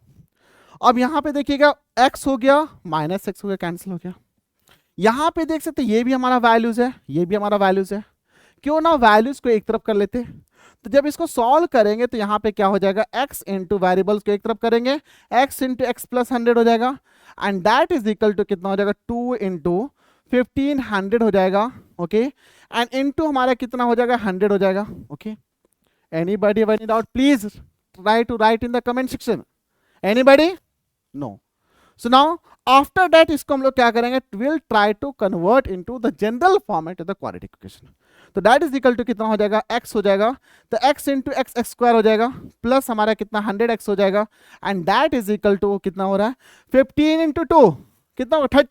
अब यहां पे देखिएगा x हो गया माइनस x हो गया, कैंसिल हो गया। यहां पे देख सकते ये भी हमारा वैल्यूज है, ये भी हमारा वैल्यूज है, क्यों ना वैल्यूज को एक तरफ कर लेते, तो जब इसको सॉल्व करेंगे तो यहाँ पे क्या हो जाएगा x इंटू वेरिएबल्स को एक तरफ करेंगे, x इंटू एक्स प्लस 100 हो जाएगा and that is equal to कितना हो जाएगा 2 इंटू 1500 हो जाएगा। ओके, एंड इनटू हमारा कितना हो जाएगा 100 हो जाएगा। Okay, anybody any doubt? Please try to write in the comment section. Anybody? No. So now after that इसको हम लोग क्या करेंगे, will try to convert into the general format of the quadratic equation. तो दैट इज इक्वल टू कितना हो जाएगा x हो जाएगा, तो x into x x square हो जाएगा प्लस हमारा कितना 100x हो जाएगा and that is equal to कितना हो रहा है 15 इंटू 2 कितना होगा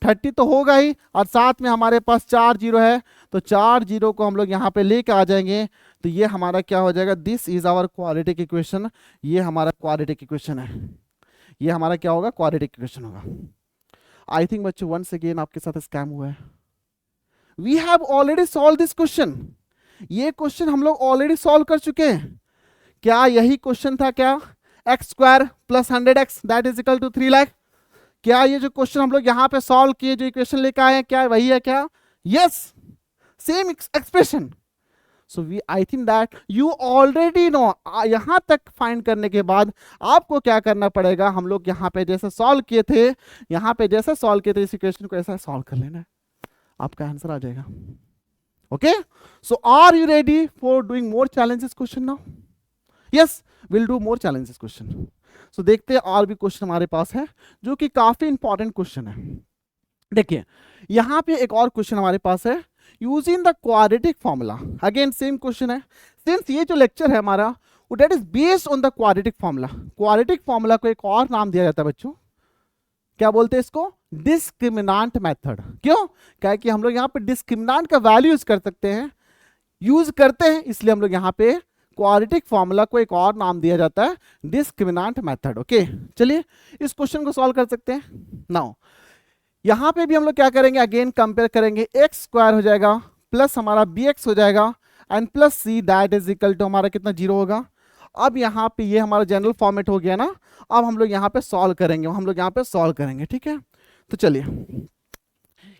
30 तो होगा ही, और साथ में हमारे पास 4 जीरो है, तो 4 जीरो को हम लोग यहाँ पे लेके आ जाएंगे, तो ये हमारा क्या हो जाएगा, this is our quadratic equation. ये हमारा क्वाड्रेटिक इक्वेशन है, ये हमारा क्या होगा क्वाड्रेटिक इक्वेशन होगा। आई थिंक बच्चों वंस अगेन आपके साथ स्कैम हुआ है। We have already solve this question, ये क्वेश्चन हम लोग ऑलरेडी सॉल्व कर चुके हैं। क्या यही क्वेश्चन था क्या, x square plus 100x that is equal to 3 lakh? क्या ये जो क्वेश्चन हम लोग यहाँ पे सॉल्व किए, जो इक्वेशन लेकर आए हैं, क्या वही है क्या? Yes, same expression. So we I think that you already know. यहां तक फाइंड करने के बाद आपको क्या करना पड़ेगा, हम लोग यहाँ पे जैसे सॉल्व किए थे, यहाँ पे जैसे सॉल्व किए थे इस इक्वेशन को ऐसा सॉल्व कर लेना है, आपका आंसर आ जाएगा। Okay, so are you ready for doing more challenges question now? Yes, will do more challenges question. So देखते हैं और भी क्वेश्चन हमारे पास है जो कि काफी इंपॉर्टेंट क्वेश्चन है। देखिए यहां पे एक और क्वेश्चन हमारे पास है, using the quadratic formula. Again same question है, सिंस ये जो लेक्चर है हमारा that is based on the quadratic formula. Quadratic formula को एक और नाम दिया जाता है बच्चों, क्या बोलते हैं इसको? डिस्क्रिमिनांट मेथड। क्यों? क्या है कि हम लोग यहाँ पे डिस्क्रिमिनांट का वैल्यू यूज कर सकते हैं, यूज करते हैं, इसलिए हम लोग यहाँ पे क्वाड्रेटिक फॉर्मूला को एक और नाम दिया जाता है डिस्क्रिमिनांट मेथड। ओके, चलिए इस क्वेश्चन को सॉल्व कर सकते हैं। नाउ यहां पे भी हम लोग क्या करेंगे, अगेन कंपेयर करेंगे, एक्स स्क्वायर हो जाएगा प्लस हमारा बी एक्स हो जाएगा and plus c that is equal to हमारा कितना, 0 होगा। अब यहाँ पे ये हमारा जनरल फॉर्मेट हो गया ना, अब हम लोग यहाँ पे सॉल्व करेंगे, हम लोग यहाँ पे सॉल्व करेंगे, ठीक है। तो चलिए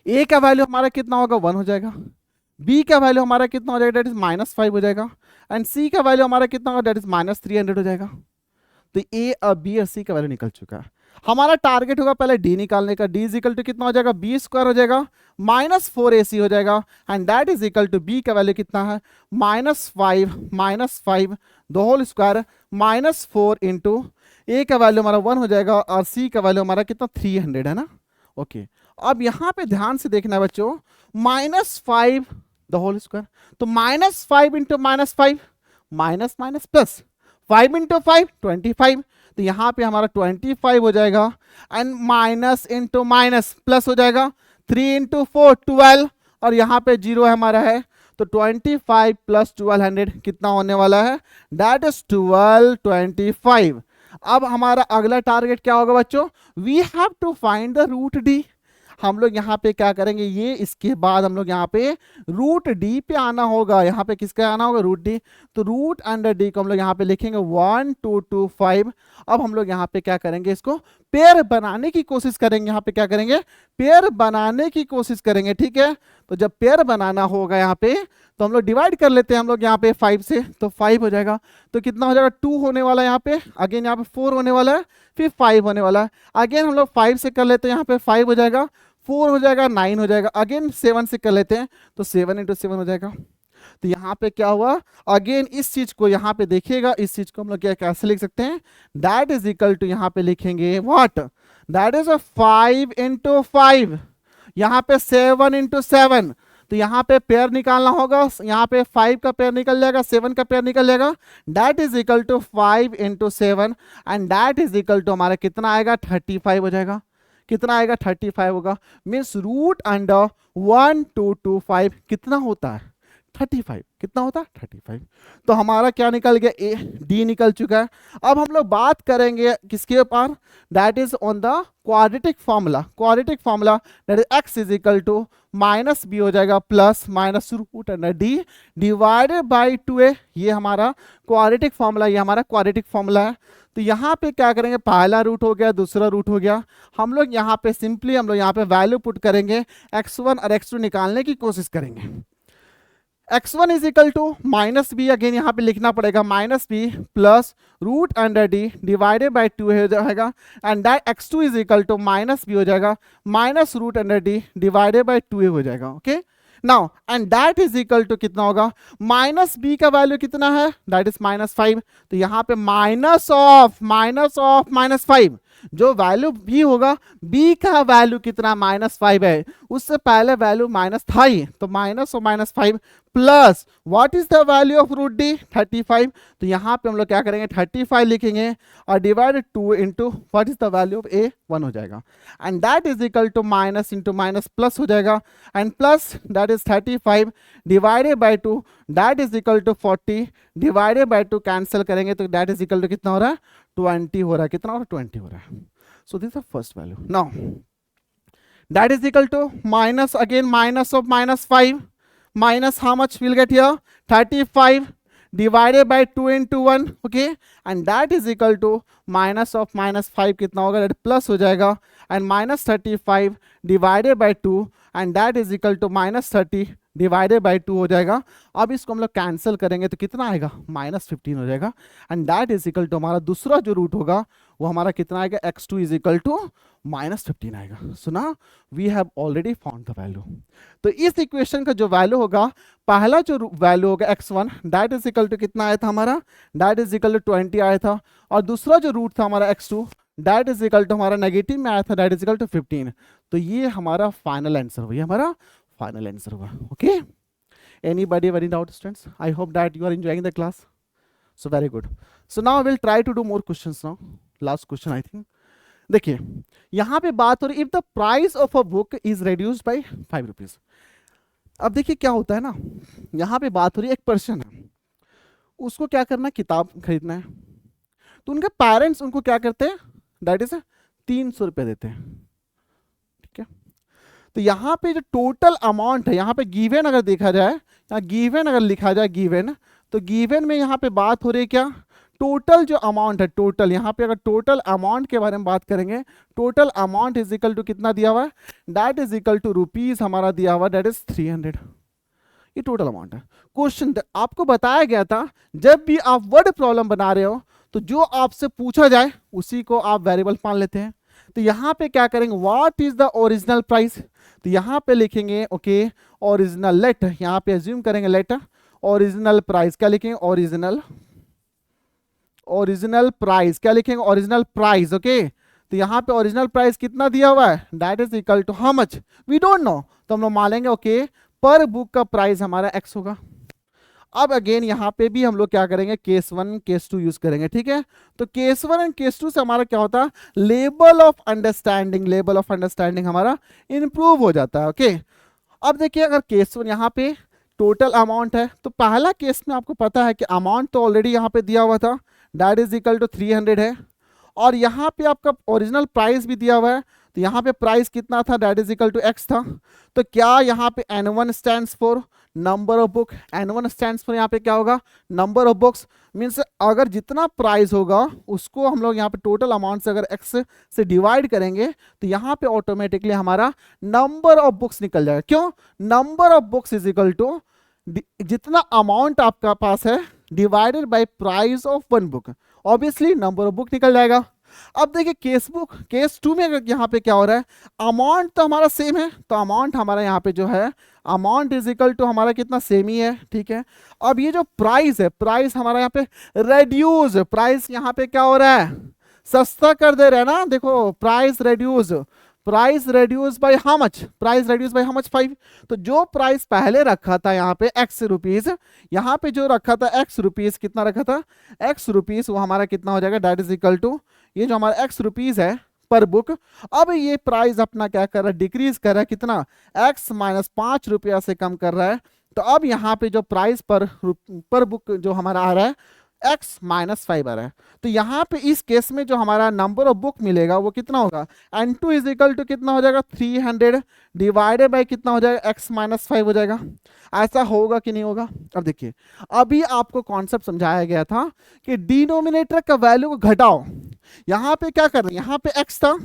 ए का वैल्यू हमारा कितना होगा, 1 हो जाएगा, बी का वैल्यू हमारा कितना हो जाएगा, दैट इज -5 हो जाएगा, एंड सी का वैल्यू हमारा कितना होगा, दैट इज -300 हो जाएगा। तो ए और बी और सी का वैल्यू निकल चुका है। हमारा टारगेट होगा पहले डी निकालने का, डी इज इक्वल टू कितना हो जाएगा, बी स्क्वायर हो जाएगा -4ac हो जाएगा, and that is equal to b का वैल्यू कितना है, -5 the whole square -4 into a का वैल्यू हमारा 1 हो जाएगा और सी का वैल्यू हमारा कितना, 300 है ना। ओके, अब यहां पे ध्यान से देखना है बच्चों, -5 द होल स्क्वायर, तो -5 into -5 minus minus plus, 5 into 5 25, तो यहाँ पे हमारा 25 हो जाएगा, and minus into minus plus हो जाएगा, 3 इंटू 4 12, और यहाँ पे 0 हमारा है, तो 25 प्लस 1200 कितना होने वाला है, दैट इज 1225। अब हमारा अगला टारगेट क्या होगा बच्चों, we have to find the root D. हम लोग यहाँ पे क्या करेंगे, ये इसके बाद हम लोग यहाँ पे रूट डी पे आना होगा, यहाँ पे किसका आना होगा, रूट डी। तो रूट अंडर डी को हम लोग यहाँ पे लिखेंगे 1 2 2 5। अब हम लोग यहाँ पे क्या करेंगे, इसको पेयर बनाने की कोशिश करेंगे, यहाँ पे क्या करेंगे, पेयर बनाने की कोशिश करेंगे, ठीक है। तो जब पेयर बनाना होगा यहाँ पे, तो हम लोग डिवाइड कर लेते हैं हम लोग यहाँ पे 5 से, तो 5 हो जाएगा, तो कितना हो जाएगा, 2 होने वाला है यहाँ पे, अगेन यहाँ पे 4 होने वाला है, फिर 5 होने वाला है, अगेन हम लोग 5 से कर लेते हैं, यहाँ पे 5 हो जाएगा, 4 हो जाएगा, 9 हो जाएगा, अगेन 7 से कर लेते हैं, तो 7 इंटू 7 हो जाएगा। तो यहाँ पे क्या हुआ, अगेन इस चीज को यहाँ पे देखिएगा, इस चीज को हम लोग क्या कैसे लिख सकते हैं, दैट इज इक्वल टू यहाँ पे लिखेंगे व्हाट, दैट इज 5 इंटू 5, यहाँ पे 7 इंटू 7, तो यहाँ पे पेयर निकालना होगा, यहाँ पे 5 का पेयर निकल जाएगा, 7 का पेयर निकल जाएगा, that is equal to 5 into 7, and that is equal to हमारा कितना आएगा, 35 हो जाएगा। कितना आएगा, 35 होगा, मीन्स रूट अंडर 1 2 2 5 कितना होता है, 35। कितना होता है, 35। तो हमारा क्या निकल गया, ए डी निकल चुका है। अब हम लोग बात करेंगे किसके ऊपर, that is on the quadratic formula. Quadratic formula that is x is equal to minus b हो जाएगा plus minus root under D divided by 2a। ये हमारा क्वाड्रेटिक फॉर्मूला, ये हमारा क्वाड्रेटिक फॉर्मूला है। तो यहाँ पे क्या करेंगे, पहला रूट हो गया, दूसरा रूट हो गया, हम लोग यहाँ पे सिंपली हम लोग यहाँ पे वैल्यू पुट करेंगे, x1 और x2 निकालने की कोशिश करेंगे। x1 is equal to minus b, again यहाँ पे लिखना पड़ेगा minus b plus root under D divided by 2 हो जाएगा, and that x2 is equal to minus b हो जाएगा minus root under D divided by 2 हो जाएगा। Okay, now and that is equal to कितना होगा, माइनस बी का value कितना है, दैट इज -5, तो यहाँ पे माइनस ऑफ -5, जो वैल्यू बी होगा, बी का वैल्यू कितना -5 है, उससे पहले वैल्यू माइनस था ही, तो माइनस और -5 plus what is the value of root D, 35। तो यहाँ पे हम लोग क्या करेंगे, 35 लिखेंगे और divide 2 into what is the value of a, 1 हो जाएगा, and that is equal to minus into minus plus हो जाएगा, and plus that is 35 divided by 2 that is equal to 40 divided by 2 cancel करेंगे, तो दैट इज इक्वल टू कितना हो रहा है, 20 हो रहा है। कितना हो रहा है, 20 हो रहा है। So this is first value. Now that is equal to minus, again minus of -5 minus how much we'll get here, 35 divided by 2 into 1, okay, and that is equal to minus of -5 कितना होगा, that plus हो जाएगा, and -35 divided by 2 and that is equal to -30 divided by 2 हो जाएगा। अब इसको हम लोग कैंसिल करेंगे तो कितना आएगा, -15 हो जाएगा, and that is equal to हमारा दूसरा जो रूट होगा वो हमारा कितना आएगा, x2 इज इक्वल टू -15 आएगा। सुना, we have already found the value. तो इस इक्वेशन का जो वैल्यू होगा, पहला जो वैल्यू होगा x1 that is equal to कितना आया था हमारा, दैट इज इक्वल टू 20 आया था, और दूसरा जो रूट था हमारा x2 that is equal to हमारा नेगेटिव में आया था, दैट इज इक्वल टू 15। तो ये हमारा फाइनल आंसर हुआ, ये हमारा फाइनल आंसर हुआ। Okay, anybody, very doubt students? I hope that you are enjoying the class. So very good. So now will try to do more questions now. Last question I think. देखिए यहां पे बात हो रही if the price of a book is reduced by 5 rupees. अब देखिए क्या होता है ना, यहां पे बात हो रही है एक पर्सन है, उसको क्या करना है, किताब खरीदना है. तो उनके पेरेंट्स उनको क्या करते हैं, दैट इज 300 रुपये देते हैं. ठीक है. तो यहाँ पे जो टोटल अमाउंट है, यहाँ पे गिवन अगर देखा जाए, यहाँ गिवन अगर लिखा जाए गिवन, तो गिवन में यहाँ पे बात हो रही है क्या, टोटल जो अमाउंट है, टोटल यहाँ पे अगर टोटल अमाउंट के बारे में बात करेंगे, total amount is equal to कितना दिया हुआ है, that is equal to rupees हमारा दिया हुआ, दैट इज 300. ये टोटल अमाउंट है. क्वेश्चन आपको बताया गया था जब भी आप वर्ड प्रॉब्लम बना रहे हो तो जो आपसे पूछा जाए उसी को आप वेरिएबल मान लेते हैं. तो यहाँ पे क्या करेंगे, what is the original price. तो यहाँ पे लिखेंगे ओके ओरिजिनल लेट, यहाँ पे अज्यूम करेंगे लेट ओरिजिनल प्राइस. क्या लिखेंगे, ओरिजिनल प्राइस. क्या लिखेंगे, ओरिजिनल प्राइस. ओके. तो यहाँ पे ओरिजिनल प्राइस कितना दिया हुआ है, that is equal to how much, we don't know. तो हम लोग मान लेंगे ओके पर बुक का प्राइस हमारा x होगा. अब अगेन यहाँ पे भी हम लोग क्या करेंगे, केस 1 केस 2 यूज करेंगे. ठीक है. तो केस 1 एंड केस 2 से हमारा क्या होता है, लेवल ऑफ अंडरस्टैंडिंग हमारा इंप्रूव हो जाता है. ओके. अब देखिए अगर केस 1 यहाँ पे टोटल अमाउंट है, तो पहला केस में आपको पता है कि अमाउंट तो ऑलरेडी यहाँ पे दिया हुआ था, दैट इज इक्वल टू 300 है. और यहाँ पे आपका ओरिजिनल प्राइस भी दिया हुआ है, तो यहाँ पे प्राइस कितना था, that is equal to x था. तो क्या यहाँ पे n1 stands for number of book, n1 stands for यहाँ पे क्या होगा, नंबर ऑफ बुक्स. मीन्स अगर जितना प्राइस होगा उसको हम लोग यहाँ पे टोटल अमाउंट से अगर x से डिवाइड करेंगे तो यहाँ पे ऑटोमेटिकली हमारा नंबर ऑफ बुक्स निकल जाएगा. क्यों, number of books is equal to जितना अमाउंट आपका पास है divided by price of one book, obviously number of book निकल जाएगा. अब देखिए केस 2 में यहाँ पे क्या हो रहा है, अमाउंट तो हमारा सेम है, तो अमाउंट हमारा यहाँ पे जो है अमाउंट इज इक्वल टू हमारा कितना, सेम ही है. ठीक है. अब ये जो प्राइस है, प्राइस हमारा यहाँ पे रेड्यूस, प्राइस यहाँ पे क्या हो रहा है, सस्ता कर दे रहे हैं ना. देखो price reduce by how much, price reduce by how much 5. तो जो प्राइस पहले रखा था यहाँ पे x रुपीज, यहाँ पे जो रखा था x रुपीज, कितना रखा था x रुपीज, वो हमारा कितना हो जाएगा, दैट इज इक्वल टू ये जो हमारा x रुपीज है पर बुक. अब ये प्राइस अपना क्या कर रहा है, डिक्रीज कर रहा है, कितना x माइनस 5 रुपया से कम कर रहा है. तो अब यहाँ पे जो प्राइस पर बुक जो हमारा आ रहा है x माइनस 5 आ रहा है. तो यहाँ पे इस केस में जो हमारा नंबर ऑफ बुक मिलेगा वो कितना होगा, n2 इज इक्वल टू कितना हो जाएगा, 300 डिवाइडेड बाय कितना हो जाएगा, x माइनस 5 हो जाएगा. ऐसा होगा कि नहीं होगा. अब देखिए अभी आपको कॉन्सेप्ट समझाया गया था कि डिनोमिनेटर का वैल्यू को घटाओ. यहाँ पे क्या कर रहे हैं, यहाँ पे x था,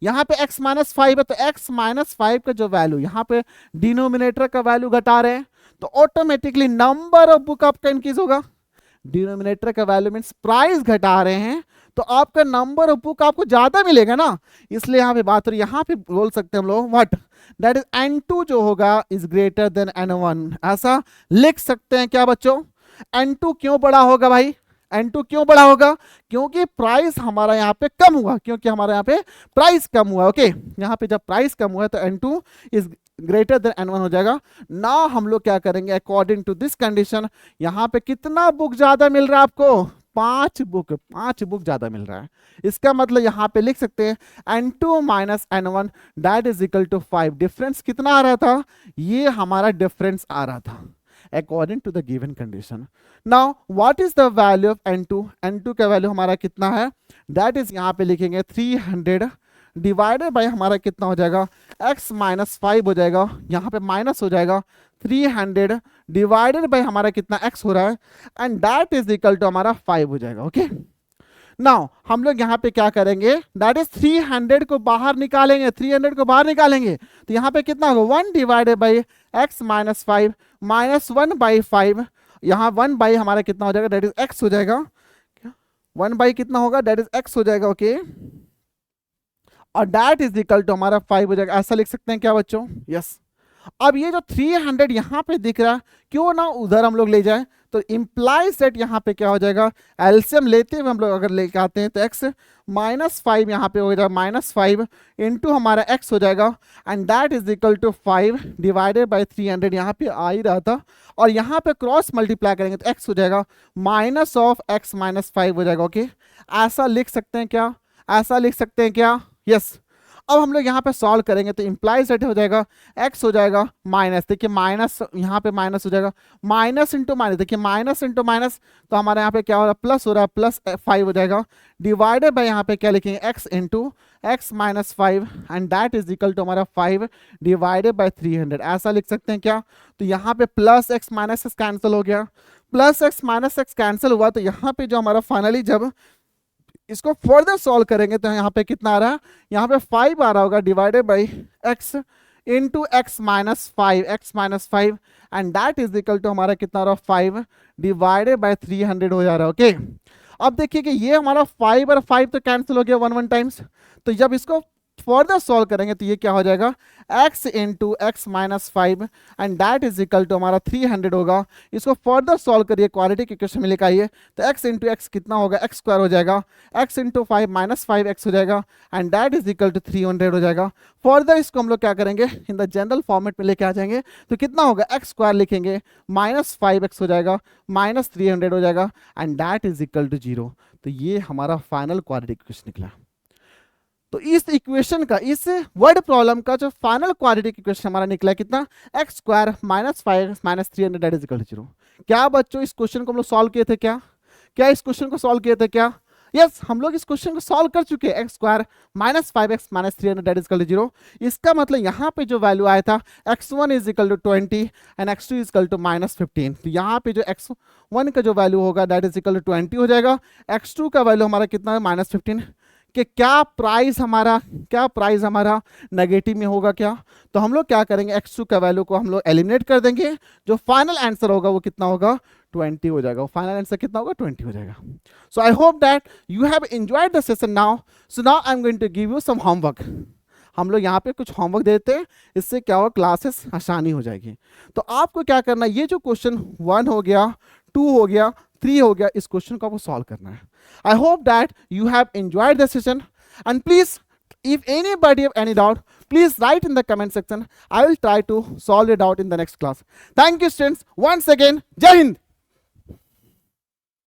यहाँ पे x माइनस 5 है, तो x माइनस 5 का जो वैल्यू यहाँ पे डिनोमिनेटर का वैल्यू घटा रहे हैं, तो ऑटोमेटिकली नंबर ऑफ बुक आपका इंक्रीज होगा. डिनोमिनेटर का वैल्यू मींस प्राइस घटा रहे हैं, तो आपका नंबर ऑफ बुक आपको ज्यादा मिलेगा ना. इसलिए यहाँ पे बात हो रही है, यहाँ पे बोल सकते हैं हम लोग व्हाट, दैट इज n2 जो होगा इज ग्रेटर देन n1. ऐसा लिख सकते हैं क्या बच्चों. n2 क्यों बड़ा होगा भाई, n2 क्यों बड़ा होगा, क्योंकि प्राइस हमारा यहाँ पे कम हुआ, क्योंकि हमारा यहाँ पे प्राइस कम हुआ. ओके. यहाँ पे जब प्राइस कम हुआ है तो n2 is greater then n1 हो जाएगा. ना हम लोग क्या करेंगे, अकॉर्डिंग टू दिस कंडीशन यहाँ पे कितना बुक ज्यादा मिल रहा है आपको, 5 बुक ज्यादा मिल रहा है. इसका मतलब यहाँ पे लिख सकते हैं n2 minus n1 that is equal to 5. Difference कितना आ रहा था, ये हमारा डिफरेंस आ रहा था according to the given condition. Now what is the value of n2, n2 का वैल्यू हमारा कितना है, that is यहाँ पे लिखेंगे 300 डिवाइडेड बाय हमारा कितना हो जाएगा, x माइनस 5 हो जाएगा, यहाँ पे माइनस हो जाएगा, 300 डिवाइडेड बाय हमारा कितना x हो रहा है, and that is equal to हमारा 5 हो जाएगा. ओके. नाउ हम लोग यहाँ पे क्या करेंगे, दैट इज 300 को बाहर निकालेंगे, 300 को बाहर निकालेंगे, तो यहाँ पे कितना होगा, 1 divided by x minus 5 minus 1 by 5, यहाँ 1 बाई हमारा कितना हो जाएगा, दैट इज x हो जाएगा. 1 बाई कितना होगा, दैट इज x हो जाएगा. ओके. और दैट इज इक्वल टू हमारा 5 हो जाएगा. ऐसा लिख सकते हैं क्या बच्चों, यस. अब ये जो 300 यहाँ पे दिख रहा है, क्यों ना उधर हम लोग ले जाएं, तो इंप्लाइज दैट यहाँ पे क्या हो जाएगा, एलसीएम लेते हुए हम लोग अगर लेके आते हैं तो x -5 यहाँ पे हो जाएगा, -5 इंटू हमारा x हो जाएगा, and that is equal to 5 divided by 300, यहाँ पे आ ही रहा था, और यहाँ पे क्रॉस मल्टीप्लाई करेंगे तो x हो जाएगा माइनस ऑफ x -5 हो जाएगा। ओके, ऐसा लिख सकते हैं क्या, ऐसा लिख सकते हैं क्या, यस। अब हम लोग यहाँ पे सॉल्व करेंगे तो इंप्लाइज दैट हो जाएगा x हो जाएगा माइनस, देखिए माइनस यहाँ पे माइनस हो जाएगा, माइनस इंटू माइनस, देखिए माइनस इंटू माइनस, तो हमारे यहाँ पे क्या हो रहा है, प्लस हो रहा है, प्लस 5 हो जाएगा, डिवाइडेड बाय यहाँ पे क्या लिखेंगे, x into x -5, and that is equal to हमारा 5 डिवाइडेड बाय 300, ऐसा लिख सकते हैं क्या। तो यहाँ पे plus x minus x cancel हो गया, plus x minus x cancel हुआ, तो यहाँ पे जो हमारा फाइनली जब इसको फर्दर सॉल्व करेंगे तो यहाँ पे कितना आ रहा है, यहाँ पे 5 आ रहा होगा divided by x into x -5 and that is equal to हमारा कितना आ रहा है, 5 डिवाइडेड बाई 300 हो जा रहा है। ओके, अब देखिए कि ये हमारा 5 और 5 तो कैंसिल हो गया 1 टाइम्स, तो जब इसको फर्दर सॉल्व करेंगे तो ये क्या हो जाएगा, x into x -5 and that is equal to हमारा 300 होगा। इसको फर्दर सॉल्व करिए, क्वाड्रेटिक इक्वेशन में लेकर आइए, तो x इंटू x कितना होगा, x स्क्वायर हो जाएगा, x इंटू 5 -5x हो जाएगा, and that is equal to 300 हो जाएगा। फर्दर इसको हम लोग क्या करेंगे, इन द जनरल फॉर्मेट में लेके आ जाएंगे, तो कितना होगा, x स्क्वायर लिखेंगे, -5x हो जाएगा, -300 हो जाएगा, and that is equal to 0। तो ये हमारा फाइनल क्वाड्रेटिक इक्वेशन निकला। तो इस इक्वेशन का, इस वर्ड प्रॉब्लम का जो फाइनल क्वाड्रेटिक इक्वेशन हमारा निकला है कितना, x square -5x -300 that is equal to 0। क्या बच्चों इस क्वेश्चन को हम लोग सॉल्व किए थे क्या, क्या इस क्वेश्चन को सॉल्व किए थे क्या, यस हम लोग इस क्वेश्चन को सॉल्व कर चुके हैं। x square -5x -300 that is equal to 0, इसका मतलब यहाँ पे जो वैल्यू आया था x1 is equal to 20 and x2 is equal to -15, तो यहाँ पे जो x1 का जो वैल्यू होगा दैट इज इक्वल टू 20 हो जाएगा, x2 का वैल्यू हमारा कितना है -15, कि क्या प्राइस हमारा नेगेटिव में होगा क्या, तो हम लोग क्या करेंगे, x2 का वैल्यू को हम लोग एलिमिनेट कर देंगे, जो फाइनल आंसर होगा वो कितना होगा, 20 हो जाएगा, फाइनल आंसर कितना होगा, 20 हो जाएगा। So I hope that you have enjoyed the session now, so now I am going to give you some homework. हम लोग यहाँ पे कुछ होमवर्क देते हैं, इससे क्या होगा, क्लासेस आसानी हो जाएगी। तो आपको क्या करना है, ये जो क्वेश्चन 1 हो गया, 2 हो गया, 3 हो गया, इस क्वेश्चन को आपको सॉल्व करना है। I hope that you have enjoyed the session, and please, if anybody have any doubt, please write in the comment section. I will try to solve it out in the next class. Thank you students once again. Jai Hind.